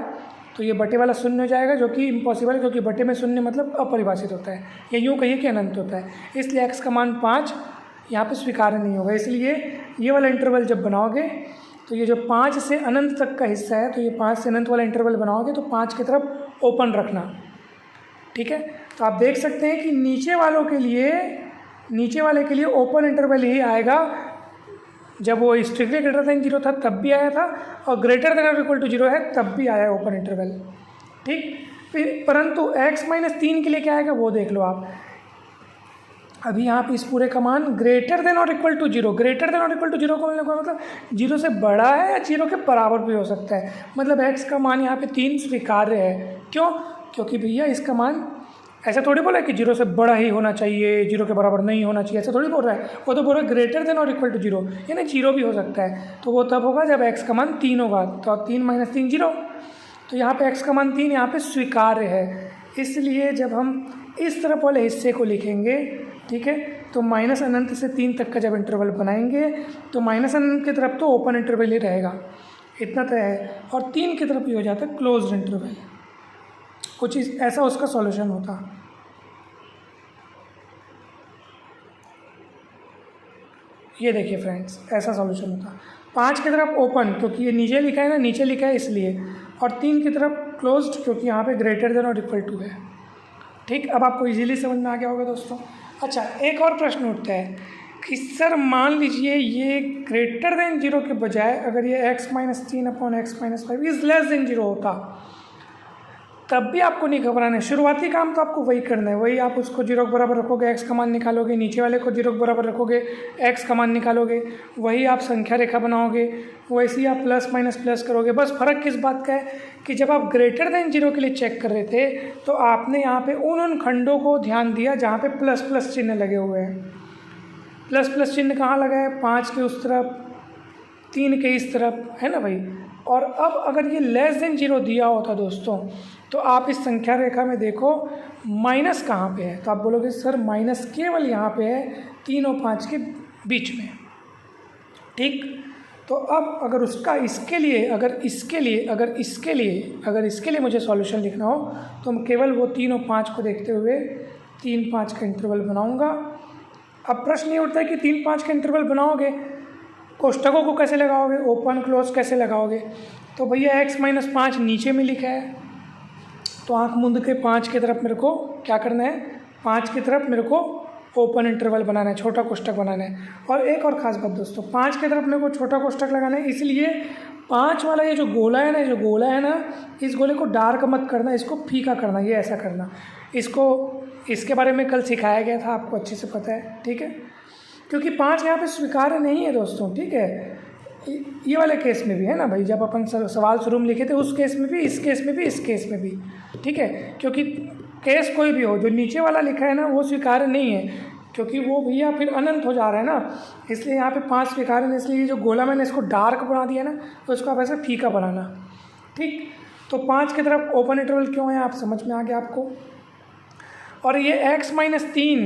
तो ये बटे वाला शून्य हो जाएगा, जो कि इम्पॉसिबल है, क्योंकि बटे में शून्य मतलब अपरिभाषित होता है, या यूँ कहिए कि अनंत होता है। इसलिए x का मान 5 यहाँ पे स्वीकार्य नहीं होगा। इसलिए ये वाला इंटरवल जब बनाओगे तो ये जो 5 से अनंत तक का हिस्सा है, तो ये 5 से अनंत वाला इंटरवल बनाओगे तो 5 की तरफ ओपन रखना, ठीक है। तो आप देख सकते हैं कि नीचे वाले के लिए ओपन इंटरवल ही आएगा, जब वो स्ट्रिक्टली ग्रेटर देन 0 था तब भी आया था, और ग्रेटर देन और इक्वल टू 0 है तब भी आया ओपन इंटरवल। ठीक, फिर परंतु x-3 के लिए क्या आएगा वो देख लो आप। अभी यहाँ पे इस पूरे का मान ग्रेटर देन और इक्वल टू 0, ग्रेटर देन और इक्वल टू 0 को मतलब 0 से बड़ा है या 0 के बराबर भी हो सकता है, मतलब x का मान यहाँ पे 3 स्वीकार्य है। क्यों? क्योंकि भैया इसका मान ऐसा थोड़ी बोला है कि 0 से बड़ा ही होना चाहिए, 0 के बराबर नहीं होना चाहिए, ऐसा थोड़ी बोल रहा है। वो तो बोल रहा है ग्रेटर देन और इक्वल टू 0, यानी 0 भी हो सकता है। तो वो तब होगा जब x का मान 3 होगा, तो 3 - 3 0। तो यहाँ पे x का मान 3 यहाँ पे स्वीकार्य है। इसलिए जब हम इस तरफ वाले हिस्से को लिखेंगे, ठीक है, तो माइनस अनंत से 3 तक का जब इंटरवल बनाएंगे तो माइनस अनंत की तरफ तो ओपन इंटरवल ही रहेगा, इतना तय है, और 3 की तरफ ही हो जाता है क्लोज्ड इंटरवल। कुछ ऐसा उसका सॉल्यूशन होता। ये देखिए फ्रेंड्स, ऐसा सॉल्यूशन होता। 5 की तरफ ओपन, क्योंकि ये नीचे लिखा है ना, नीचे लिखा है इसलिए, और 3 की तरफ क्लोज्ड, क्योंकि यहाँ पे ग्रेटर देन और इक्वल टू है। ठीक, अब आपको इजीली समझ में आ गया होगा दोस्तों। अच्छा, एक और प्रश्न उठता है कि सर मान लीजिए ये ग्रेटर देन 0 के बजाय अगर ये x-3/x-5 इज़ लेस देन 0 होता, तब भी आपको नहीं घबराना है। शुरुआती काम तो आपको वही करना है, वही आप उसको 0 के बराबर रखोगे, x का मान निकालोगे, नीचे वाले को 0 के बराबर रखोगे, x का मान निकालोगे, वही आप संख्या रेखा बनाओगे, वैसे ही आप प्लस माइनस प्लस करोगे। बस फ़र्क किस बात का है कि जब आप ग्रेटर देन 0 के लिए चेक कर रहे थे तो आपने यहाँ पे उन खंडों को ध्यान दिया जहाँ पे प्लस प्लस चिन्ह लगे हुए हैं। प्लस प्लस चिन्ह कहाँ लगा है? 5 के उस तरफ, 3 के इस तरफ, है ना भाई। और अब अगर ये लेस देन 0 दिया होता दोस्तों, तो आप इस संख्या रेखा में देखो माइनस कहाँ पे है, तो आप बोलोगे सर माइनस केवल यहाँ पे है 3 और 5 के बीच में। ठीक, तो अब अगर उसका इसके लिए अगर इसके लिए मुझे सॉल्यूशन लिखना हो तो मैं केवल वो 3 और 5 को देखते हुए 3-5 का इंटरवल बनाऊंगा। अब प्रश्न ये उठता है कि 3-5 का इंटरवल बनाओगे, कोष्ठकों को कैसे लगाओगे, ओपन क्लोज कैसे लगाओगे? तो भैया x-5 नीचे में लिखा है, तो आँख मूंद के 5 की तरफ मेरे को क्या करना है, 5 की तरफ मेरे को ओपन इंटरवल बनाना है, छोटा कोष्ठक बनाना है। और एक और ख़ास बात दोस्तों, 5 की तरफ मेरे को छोटा कोष्ठक लगाना है, इसलिए 5 वाला ये जो गोला है ना, इस गोले को डार्क मत करना, इसको फीका करना, ये ऐसा करना। इसके बारे में कल सिखाया गया था, आपको अच्छे से पता है, ठीक है। क्योंकि 5 यहाँ पे स्वीकार्य नहीं है दोस्तों, ठीक है। ये वाले केस में भी है ना भाई, जब अपन सवाल शुरू में लिखे थे उस केस में भी, इस केस में भी, इस केस में भी, ठीक है। क्योंकि केस कोई भी हो, जो नीचे वाला लिखा है ना वो स्वीकार्य नहीं है, क्योंकि वो भैया फिर अनंत हो जा रहा है ना, इसलिए यहाँ पे 5 स्वीकार्य है। इसलिए जो गोला मैंने इसको डार्क बना दिया ना, तो इसको आप ऐसे फीका बनाना। ठीक, तो 5 की तरफ ओपन इंटरवल क्यों है, आप समझ में आ गया आपको। और ये x-3,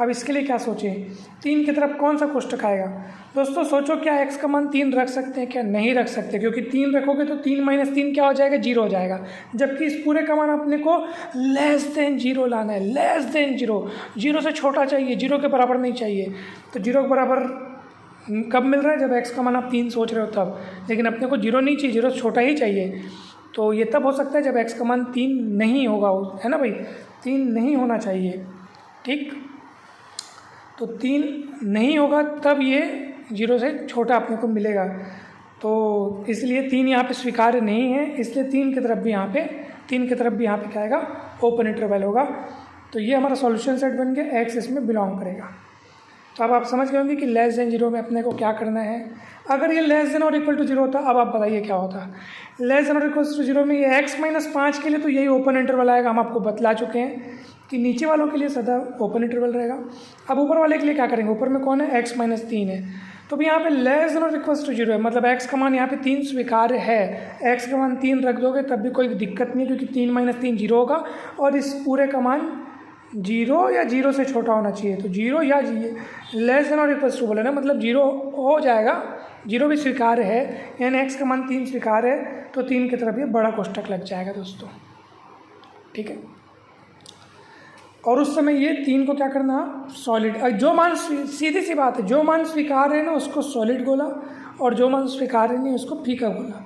अब इसके लिए क्या सोचें, 3 की तरफ कौन सा कोष्ठक आएगा दोस्तों? सोचो, क्या x का मान 3 रख सकते हैं? क्या नहीं रख सकते, क्योंकि 3 रखोगे तो 3 - 3 क्या हो जाएगा, 0 हो जाएगा। जबकि इस पूरे का मान अपने को लेस देन 0 लाना है, लेस देन 0, 0 से छोटा चाहिए, 0 के बराबर नहीं चाहिए। तो 0 के बराबर कब मिल रहा है, जब x का मान आप 3 सोच रहे हो तब, लेकिन अपने को 0 नहीं चाहिए, 0 से छोटा ही चाहिए। तो ये तब हो सकता है जब x का मान 3 नहीं होगा, है ना भाई, 3 नहीं होना चाहिए। ठीक, तो 3 नहीं होगा तब ये 0 से छोटा अपने को मिलेगा। तो इसलिए 3 यहाँ पे स्वीकार्य नहीं है, इसलिए 3 की तरफ भी यहाँ पे क्या आएगा, ओपन इंटरवल होगा। तो ये हमारा सॉल्यूशन सेट बन गया, x इसमें बिलोंग करेगा। तो अब आप समझ गए होंगे कि लेस देन 0 में अपने को क्या करना है। अगर ये लेस देन और इक्वल टू 0 होता, अब आप बताइए क्या होता। लेस देन और इक्वल टू 0 में ये x-5 के लिए तो यही ओपन इंटरवल आएगा, हम आपको बतला चुके हैं कि नीचे वालों के लिए सदा ओपन इंटरवल रहेगा। अब ऊपर वाले के लिए क्या करेंगे, ऊपर में कौन है, x-3 है, तो भी यहाँ पे लेस देन और इक्वल टू 0 है, मतलब x का मान यहाँ पे 3 स्वीकार्य है। x का मान 3 रख दोगे तब भी कोई दिक्कत नहीं, क्योंकि 3 - 3 0 होगा, और इस पूरे का मान 0 या 0 से छोटा होना चाहिए। तो 0 या लेस देन और इक्वल टू बोले ना, मतलब 0 हो जाएगा, 0 भी स्वीकार्य है, यानी x का मान 3 स्वीकार्य है, तो 3 की तरफ ये बड़ा कोष्ठक लग जाएगा दोस्तों, ठीक है। और उस समय ये 3 को क्या करना, सॉलिड, जो मान, सीधी सी बात है, जो मान स्वीकार्य है ना उसको सॉलिड गोला, और जो मान स्वीकार्य नहीं उसको फीका गोला।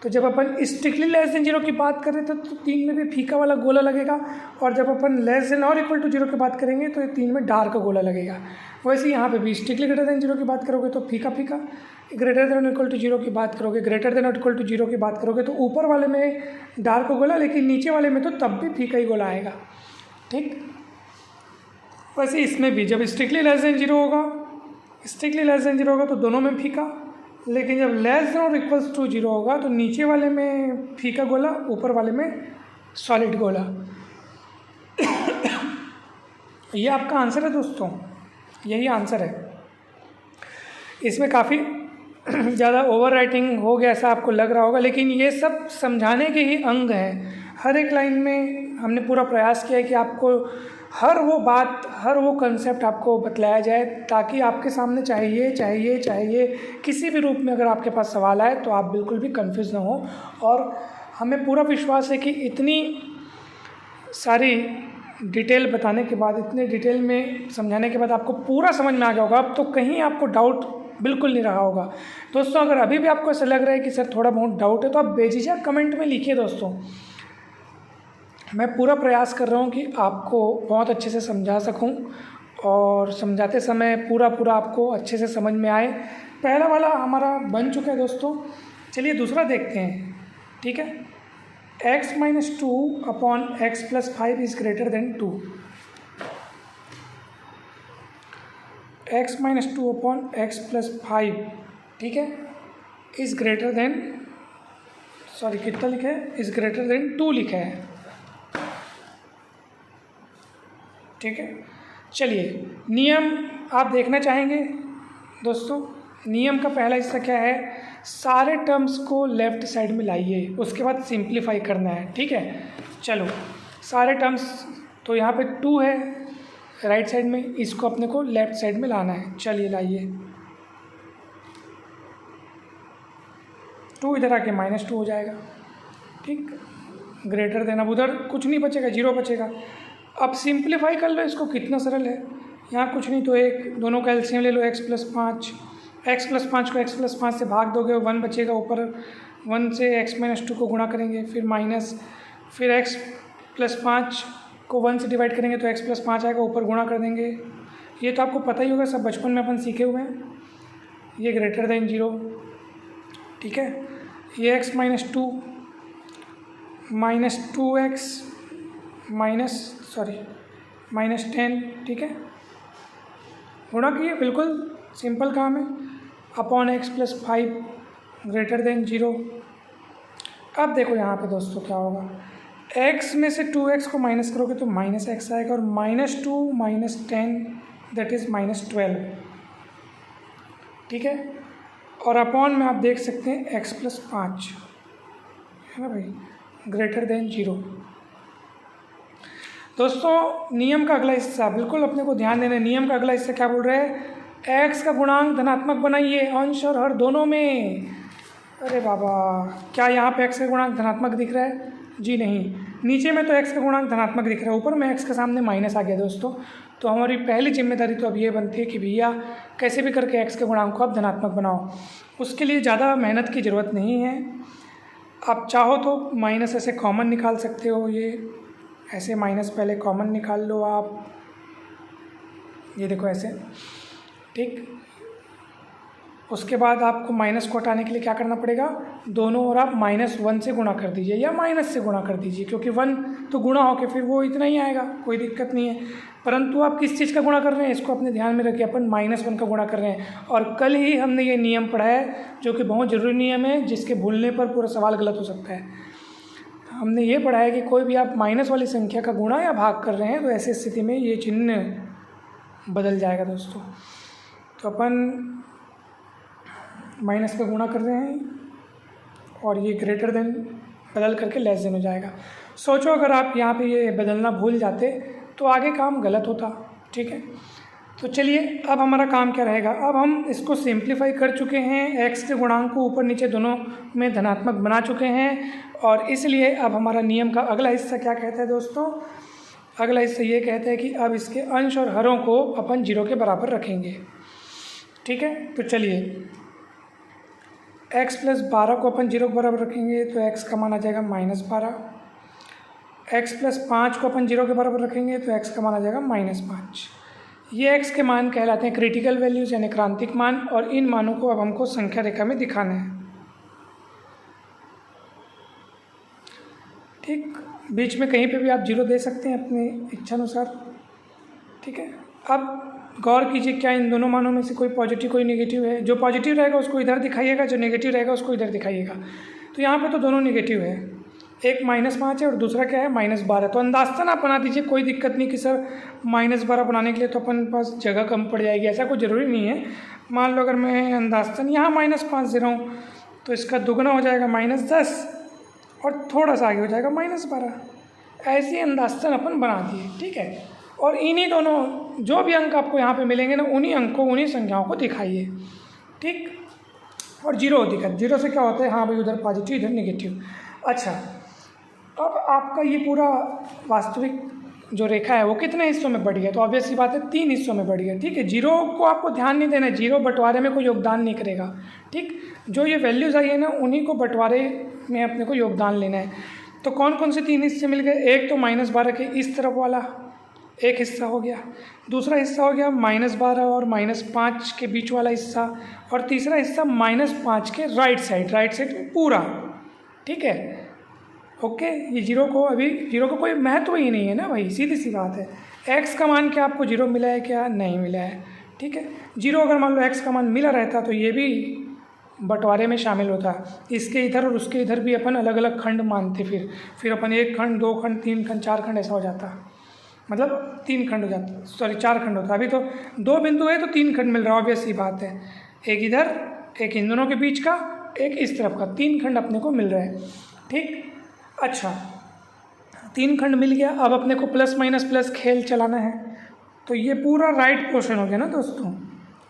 तो जब अपन स्ट्रिक्टली लेस देन जीरो की बात करें तो 3 में भी फीका वाला गोला लगेगा, और जब अपन लेस देन और इक्वल टू जीरो की बात करेंगे तो 3 में डार्क गोला लगेगा। वैसे यहाँ पे भी स्ट्रिक्टली ग्रेटर देन जीरो की बात करोगे तो फीका फीका, ग्रेटर देन और इक्वल टू जीरो की बात करोगे, ग्रेटर देन और इक्वल टू जीरो की बात करोगे तो ऊपर वाले में डार्क गोला, लेकिन नीचे वाले में तो तब भी फीका ही गोला आएगा। ठीक, वैसे इसमें भी जब स्ट्रिक्टली लेस देन जीरो होगा तो दोनों में फीका, लेकिन जब लेस देन और इक्वल्स टू जीरो होगा तो नीचे वाले में फीका गोला, ऊपर वाले में सॉलिड गोला। ये आपका आंसर है दोस्तों, यही आंसर है। इसमें काफ़ी ज़्यादा ओवर राइटिंग हो गया ऐसा आपको लग रहा होगा, लेकिन ये सब समझाने के ही अंग हैं। हर एक लाइन में हमने पूरा प्रयास किया है कि आपको हर वो बात, हर वो कंसेप्ट आपको बतलाया जाए, ताकि आपके सामने चाहिए किसी भी रूप में अगर आपके पास सवाल आए तो आप बिल्कुल भी कंफ्यूज ना हो। और हमें पूरा विश्वास है कि इतनी सारी डिटेल बताने के बाद, इतने डिटेल में समझाने के बाद आपको पूरा समझ में आ गया होगा। अब तो कहीं आपको डाउट बिल्कुल नहीं रहा होगा। दोस्तों अगर अभी भी आपको ऐसा लग रहा है कि सर थोड़ा बहुत डाउट है तो आप बेझिझक कमेंट में लिखिए। दोस्तों मैं पूरा प्रयास कर रहा हूँ कि आपको बहुत अच्छे से समझा सकूँ, और समझाते समय पूरा आपको अच्छे से समझ में आए। पहला वाला हमारा बन चुका है दोस्तों, चलिए दूसरा देखते हैं। ठीक है, x - 2 upon x + 5 is greater than 2। x - 2 upon x + 5, ठीक है, इज़ ग्रेटर देन, सॉरी कितना लिखा है, इज़ ग्रेटर देन 2 लिखा है। ठीक है, चलिए नियम आप देखना चाहेंगे दोस्तों। नियम का पहला हिस्सा क्या है, सारे टर्म्स को लेफ़्ट साइड में लाइए, उसके बाद सिंप्लीफाई करना है। ठीक है, चलो सारे टर्म्स, तो यहाँ पे 2 है राइट साइड में, इसको अपने को लेफ़्ट साइड में लाना है। चलिए लाइए, 2 इधर आके -2 हो जाएगा। ठीक, ग्रेटर देन, अब उधर कुछ नहीं बचेगा, 0 बचेगा। अब सिंप्लीफाई कर लो इसको, कितना सरल है। यहाँ कुछ नहीं तो 1, दोनों का एलसीएम ले लो, x + 5। x + 5 को x + 5 से भाग दोगे, 1 बचेगा। ऊपर 1 से x - 2 को गुणा करेंगे, फिर माइनस, फिर x + 5 को 1 से डिवाइड करेंगे तो x + 5 आएगा, ऊपर गुणा कर देंगे। ये तो आपको पता ही होगा, सब बचपन में अपन सीखे हुए हैं। ये ग्रेटर देन 0, ठीक है। ये x - 2 -2x -10, ठीक है, गुणा किए, बिल्कुल सिंपल काम है, अपॉन x + 5 ग्रेटर देन 0। अब देखो यहाँ पे दोस्तों क्या होगा, x में से 2x को माइनस करोगे तो -x आएगा, और -2 - 10 दैट इज़ -12, ठीक है। और अपॉन में आप देख सकते हैं x + 5, है ना भाई, ग्रेटर देन 0। दोस्तों नियम का अगला हिस्सा बिल्कुल अपने को ध्यान देना है। नियम का अगला हिस्सा क्या बोल रहे हैं, x का गुणांक धनात्मक बनाइए अंश और हर दोनों में। अरे बाबा, क्या यहाँ पे x का गुणांक धनात्मक दिख रहा है? जी नहीं, नीचे में तो x का गुणांक धनात्मक दिख रहा है, ऊपर में x के सामने माइनस आ गया दोस्तों। तो हमारी पहली जिम्मेदारी तो अब ये बनती है कि भैया कैसे भी करके x के गुणांक को आप धनात्मक बनाओ। उसके लिए ज़्यादा मेहनत की ज़रूरत नहीं है। आप चाहो तो माइनस ऐसे कॉमन निकाल सकते हो, ये ऐसे माइनस पहले कॉमन निकाल लो आप, ये देखो ऐसे, ठीक। उसके बाद आपको माइनस को हटाने के लिए क्या करना पड़ेगा, दोनों ओर आप -1 से गुणा कर दीजिए या माइनस से गुणा कर दीजिए, क्योंकि 1 तो गुणा होके फिर वो इतना ही आएगा, कोई दिक्कत नहीं है। परंतु आप किस चीज़ का गुणा कर रहे हैं इसको अपने ध्यान में रखिए, अपन -1 का गुणा कर रहे हैं। और कल ही हमने ये नियम पढ़ा है जो कि बहुत ज़रूरी नियम है, जिसके भूलने पर पूरा सवाल गलत हो सकता है। हमने ये पढ़ा है कि कोई भी आप माइनस वाली संख्या का गुणा या भाग कर रहे हैं तो ऐसी स्थिति में ये चिन्ह बदल जाएगा दोस्तों। तो अपन माइनस का गुणा कर रहे हैं और ये ग्रेटर देन बदल करके लेस देन हो जाएगा। सोचो अगर आप यहाँ पे ये बदलना भूल जाते तो आगे काम गलत होता, ठीक है। तो चलिए अब हमारा काम क्या रहेगा, अब हम इसको सिंप्लीफाई कर चुके हैं, x के गुणांक को ऊपर नीचे दोनों में धनात्मक बना चुके हैं, और इसलिए अब हमारा नियम का अगला हिस्सा क्या कहता है दोस्तों, अगला हिस्सा ये कहता है कि अब इसके अंश और हरों को अपन 0 के बराबर रखेंगे, ठीक है। तो चलिए x प्लस 12 को अपन 0 के बराबर रखेंगे तो x का मान आ जाएगा -12। x प्लस 5 को अपन 0 के बराबर रखेंगे तो x का मान आ जाएगा -5। ये x के मान कहलाते हैं क्रिटिकल वैल्यूज़ यानी क्रांतिक मान, और इन मानों को अब हमको संख्या रेखा में दिखाना है। ठीक, बीच में कहीं पे भी आप 0 दे सकते हैं अपनी इच्छानुसार। ठीक है, अब गौर कीजिए क्या इन दोनों मानों में से कोई पॉजिटिव कोई नेगेटिव है? जो पॉजिटिव रहेगा उसको इधर दिखाइएगा, जो नेगेटिव रहेगा उसको इधर दिखाइएगा। तो यहाँ पे तो दोनों नेगेटिव है, एक -5 है और दूसरा क्या है -12। तो अंदाज़तन आप बना दीजिए, कोई दिक्कत नहीं कि सर -12 बनाने के लिए तो अपन पास जगह कम पड़ जाएगी, ऐसा कोई ज़रूरी नहीं है। मान लो अगर मैं अंदाज़तन यहाँ -5 दे रहा हूँ तो इसका दुगना हो जाएगा -10 और थोड़ा सा आगे हो जाएगा -12। ऐसे अंदाज़तन अपन बना दिए। ठीक है, और इन्हीं दोनों जो भी अंक आपको यहाँ पे मिलेंगे ना, उन्हीं अंकों उन्हीं संख्याओं को दिखाइए। ठीक, और 0 दिखा, 0 से क्या होता है, हाँ भाई उधर पॉजिटिव इधर नेगेटिव। अच्छा, अब आपका ये पूरा वास्तविक जो रेखा है वो कितने हिस्सों में बढ़ गया? तो ऑब्वियस सी बात है 3 हिस्सों में बढ़ गया। ठीक है, 0 को आपको ध्यान नहीं देना है, 0 बंटवारे में कोई योगदान नहीं करेगा। ठीक, जो ये वैल्यूज़ आई है ना उन्हीं को बंटवारे में अपने को योगदान लेना है। तो कौन कौन से 3 हिस्से मिल गए? एक तो -12 के इस तरफ वाला एक हिस्सा हो गया, दूसरा हिस्सा हो गया -12 और -5 के बीच वाला हिस्सा, और तीसरा हिस्सा -5 के राइट साइड पूरा। ठीक है, ओके। ये 0 को अभी 0 को कोई महत्व ही नहीं है ना भाई, सीधी सी बात है। x का मान क्या आपको 0 मिला है क्या? नहीं मिला है। ठीक है, 0 अगर मान लो x का मान मिला रहता तो ये भी बंटवारे में शामिल होता। इसके इधर और उसके इधर भी अपन अलग अलग खंड मानते, फिर अपन 1 खंड 2 खंड 3 खंड 4 खंड ऐसा हो जाता, मतलब 3 खंड हो जाता, सॉरी 4 खंड होता। अभी तो 2 बिंदु है तो 3 खंड मिल रहा है, ऑब्वियस सी बात है। एक इधर, एक इन दोनों के बीच का, एक इस तरफ का, 3 खंड अपने को मिल रहा है। ठीक, अच्छा 3 खंड मिल गया। अब अपने को प्लस माइनस प्लस खेल चलाना है, तो ये पूरा राइट पोर्शन हो गया ना दोस्तों।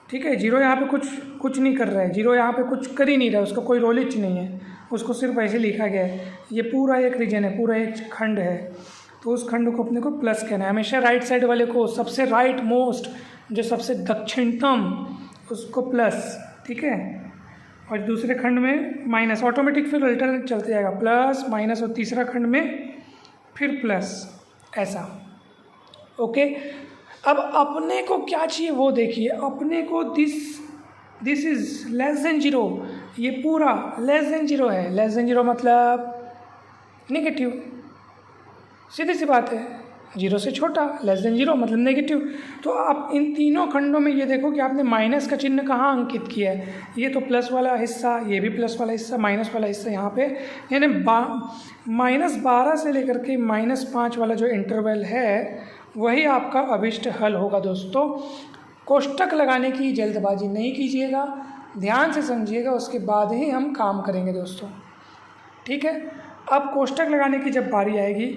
ठीक है, 0 यहाँ पे कुछ नहीं कर रहा है, 0 यहाँ पे कुछ कर ही नहीं रहा है, उसका कोई रोलिच नहीं है, उसको सिर्फ ऐसे लिखा गया है। ये पूरा एक रीजन है, पूरा एक खंड है, तो उस खंड को अपने को प्लस कहना है। हमेशा राइट साइड वाले को, सबसे राइट मोस्ट, जो सबसे दक्षिणतम, उसको प्लस। ठीक है, और दूसरे खंड में माइनस, ऑटोमेटिक फिर अल्टरनेट चलते जाएगा, प्लस माइनस, और तीसरा खंड में फिर प्लस, ऐसा। ओके, अब अपने को क्या चाहिए वो देखिए। अपने को दिस इज़ लेस देन 0, ये पूरा लेस देन 0 है। लेस देन 0 मतलब नेगेटिव, सीधी सी बात है। 0 से छोटा, लेस देन 0 मतलब नेगेटिव। तो आप इन तीनों खंडों में ये देखो कि आपने माइनस का चिन्ह कहाँ अंकित किया है। ये तो प्लस वाला हिस्सा, ये भी प्लस वाला हिस्सा, माइनस वाला हिस्सा यहाँ पे, यानी -12 से लेकर के -5 वाला जो इंटरवल है वही आपका अभिष्ट हल होगा दोस्तों। कोष्टक लगाने की जल्दबाजी नहीं कीजिएगा, ध्यान से समझिएगा, उसके बाद ही हम काम करेंगे दोस्तों। ठीक है, अब कोष्टक लगाने की जब बारी आएगी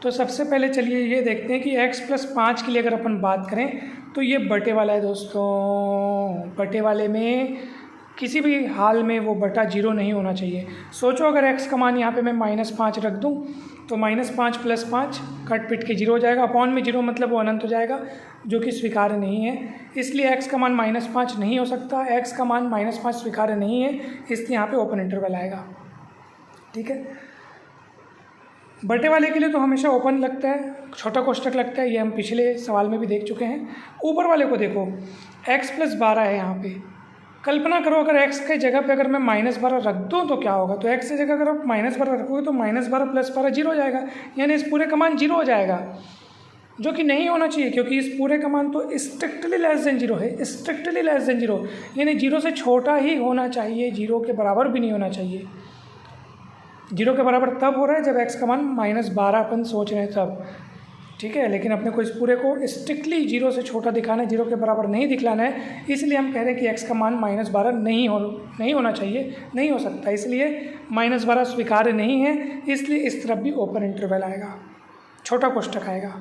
तो सबसे पहले चलिए ये देखते हैं कि x + 5 के लिए अगर अपन बात करें तो ये बटे वाला है दोस्तों। बटे वाले में किसी भी हाल में वो बटा 0 नहीं होना चाहिए। सोचो अगर x का मान यहाँ पे मैं -5 रख दूँ तो -5 + 5 कट पिट के 0 हो जाएगा। अपॉन में 0 मतलब वो अनंत हो जाएगा, जो कि स्वीकार्य नहीं है। इसलिए x का मान -5 नहीं हो सकता। x का मान -5 स्वीकार्य नहीं है, इसलिए यहाँ पे ओपन इंटरवल आएगा। ठीक है, बटे वाले के लिए तो हमेशा ओपन लगता है, छोटा कोष्टक लगता है, ये हम पिछले सवाल में भी देख चुके हैं। ऊपर वाले को देखो, x + 12 है यहाँ पे। कल्पना करो अगर x के जगह पे अगर मैं -12 रख दूँ तो क्या होगा। तो x की जगह अगर आप -12 रखोगे तो -12 + 12 0 हो जाएगा, यानी इस पूरे का मान 0 हो जाएगा, जो कि नहीं होना चाहिए, क्योंकि इस पूरे का मान तो स्ट्रिक्टली लेस देन 0 है। स्ट्रिक्टली लेस देन 0 यानी 0 से छोटा ही होना चाहिए, 0 के बराबर भी नहीं होना चाहिए। 0 के बराबर तब हो रहा है जब x का मान -12 अपन सोच रहे हैं तब। ठीक है, लेकिन अपने को इस पूरे को स्ट्रिक्टली 0 से छोटा दिखाना है, 0 के बराबर नहीं दिखलाना है। इसलिए हम कह रहे हैं कि x का मान -12 नहीं होना चाहिए, नहीं हो सकता। इसलिए -12 स्वीकार्य नहीं है, इसलिए इस तरफ भी ओपन इंटरवल आएगा, छोटा कोष्टक आएगा।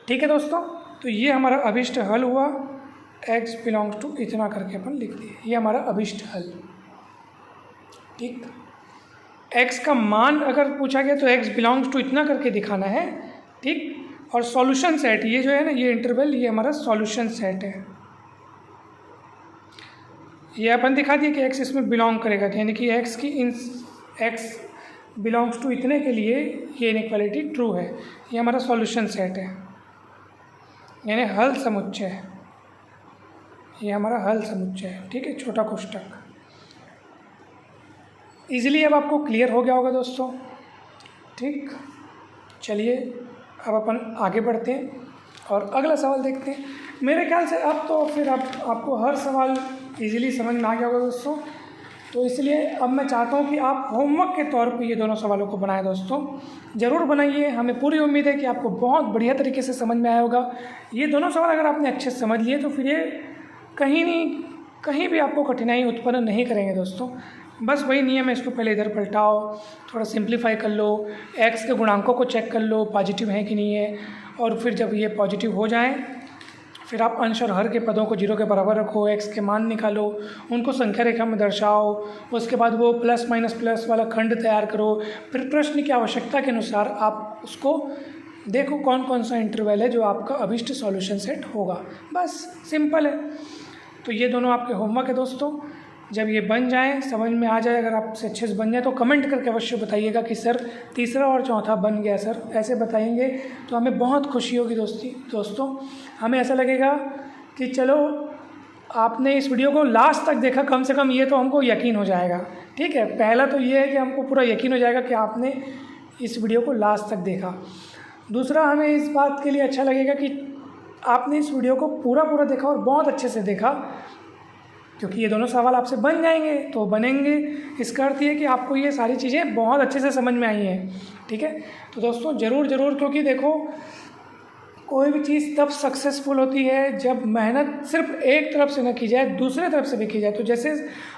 ठीक है दोस्तों, तो ये हमारा अभिष्ट हल हुआ। x बिलोंग्स टू इतना करके अपन लिख दिए, ये हमारा अभिष्ट हल। ठीक, x का मान अगर पूछा गया तो x बिलोंग्स टू इतना करके दिखाना है। ठीक, और सॉल्यूशन सेट, ये जो है ना, ये इंटरवल, ये हमारा सॉल्यूशन सेट है। ये अपन दिखा दिए कि एक्स इसमें बिलोंग करेगा, यानी कि एक्स की इन एक्स बिलोंग्स टू इतने के लिए ये इनइक्वालिटी ट्रू है। ये हमारा सॉल्यूशन सेट है, यानी हल समुच्चय है। ये हमारा हल समुच्चय है, ठीक है, छोटा कोष्ठक। इजीली अब आपको क्लियर हो गया होगा दोस्तों, ठीक। चलिए अब अपन आगे बढ़ते हैं और अगला सवाल देखते हैं। मेरे ख्याल से अब तो फिर आपको हर सवाल इजीली समझ में आ गया होगा दोस्तों, तो इसलिए अब मैं चाहता हूँ कि आप होमवर्क के तौर पे ये दोनों सवालों को बनाएं दोस्तों, ज़रूर बनाइए। हमें पूरी उम्मीद है कि आपको बहुत बढ़िया तरीके से समझ में आया होगा। ये दोनों सवाल अगर आपने अच्छे से समझ लिए तो फिर ये कहीं भी आपको कठिनाई उत्पन्न नहीं करेंगे दोस्तों। बस वही नियम है, इसको पहले इधर पलटाओ, थोड़ा सिंप्लीफाई कर लो, एक्स के गुणांकों को चेक कर लो पॉजिटिव है कि नहीं है, और फिर जब ये पॉजिटिव हो जाएं फिर आप अंश और हर के पदों को 0 के बराबर रखो, एक्स के मान निकालो, उनको संख्या रेखा में दर्शाओ, उसके बाद वो प्लस माइनस प्लस वाला खंड तैयार करो, फिर प्रश्न की आवश्यकता के अनुसार आप उसको देखो कौन कौन सा इंटरवल है जो आपका अभिष्ट सॉल्यूशन सेट होगा। बस सिंपल है। तो ये दोनों आपके होमवर्क है दोस्तों। जब ये बन जाए, समझ में आ जाए, अगर आपसे अच्छे से बन जाए तो कमेंट करके अवश्य बताइएगा कि सर तीसरा और चौथा बन गया सर। ऐसे बताएंगे तो हमें बहुत खुशी होगी दोस्तों। हमें ऐसा लगेगा कि चलो आपने इस वीडियो को लास्ट तक देखा, कम से कम ये तो हमको यकीन हो जाएगा, ठीक है। पहला तो ये है कि हमको पूरा यकीन हो जाएगा कि आपने इस वीडियो को लास्ट तक देखा। दूसरा, हमें इस बात के लिए अच्छा लगेगा कि आपने इस वीडियो को पूरा देखा और बहुत अच्छे से देखा, क्योंकि ये दोनों सवाल आपसे बन जाएंगे तो बनेंगे। इसका अर्थ ये कि आपको ये सारी चीज़ें बहुत अच्छे से समझ में आई हैं, ठीक है। तो दोस्तों ज़रूर, क्योंकि देखो कोई भी चीज़ तब सक्सेसफुल होती है जब मेहनत सिर्फ एक तरफ से न की जाए, दूसरे तरफ से भी की जाए। तो जैसे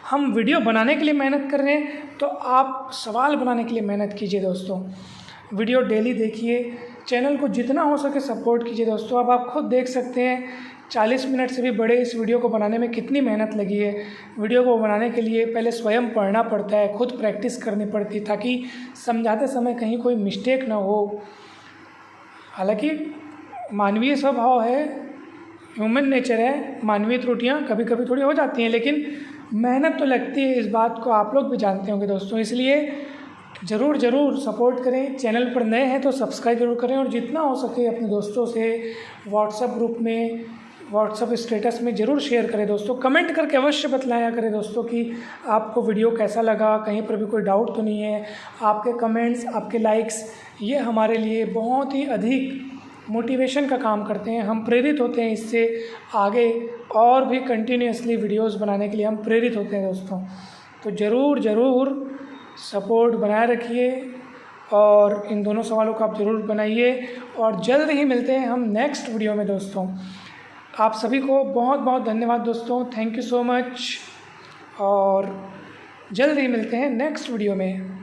हम वीडियो बनाने के लिए मेहनत कर रहे हैं, तो आप सवाल बनाने के लिए मेहनत कीजिए दोस्तों। वीडियो डेली देखिए, चैनल को जितना हो सके सपोर्ट कीजिए दोस्तों। अब आप खुद देख सकते हैं 40 मिनट से भी बड़े इस वीडियो को बनाने में कितनी मेहनत लगी है। वीडियो को बनाने के लिए पहले स्वयं पढ़ना पड़ता है, खुद प्रैक्टिस करनी पड़ती है ताकि समझाते समय कहीं कोई मिस्टेक ना हो। हालांकि मानवीय स्वभाव है, ह्यूमन नेचर है, मानवीय त्रुटियां कभी कभी थोड़ी हो जाती हैं, लेकिन मेहनत तो लगती है, इस बात को आप लोग भी जानते होंगे दोस्तों। इसलिए ज़रूर सपोर्ट करें। चैनल पर नए हैं तो सब्सक्राइब जरूर करें, और जितना हो सके अपने दोस्तों से व्हाट्सएप ग्रुप में, व्हाट्सएप स्टेटस में ज़रूर शेयर करें दोस्तों। कमेंट करके अवश्य बतलाया करें दोस्तों कि आपको वीडियो कैसा लगा, कहीं पर भी कोई डाउट तो नहीं है। आपके कमेंट्स, आपके लाइक्स, ये हमारे लिए बहुत ही अधिक मोटिवेशन का काम करते हैं। हम प्रेरित होते हैं इससे, आगे और भी कंटिन्यूसली वीडियोस बनाने के लिए हम प्रेरित होते हैं दोस्तों। तो ज़रूर सपोर्ट बनाए रखिए और इन दोनों सवालों को आप ज़रूर बनाइए, और जल्द ही मिलते हैं हम नेक्स्ट वीडियो में दोस्तों। आप सभी को बहुत धन्यवाद दोस्तों, थैंक यू सो मच, और जल्द ही मिलते हैं नेक्स्ट वीडियो में।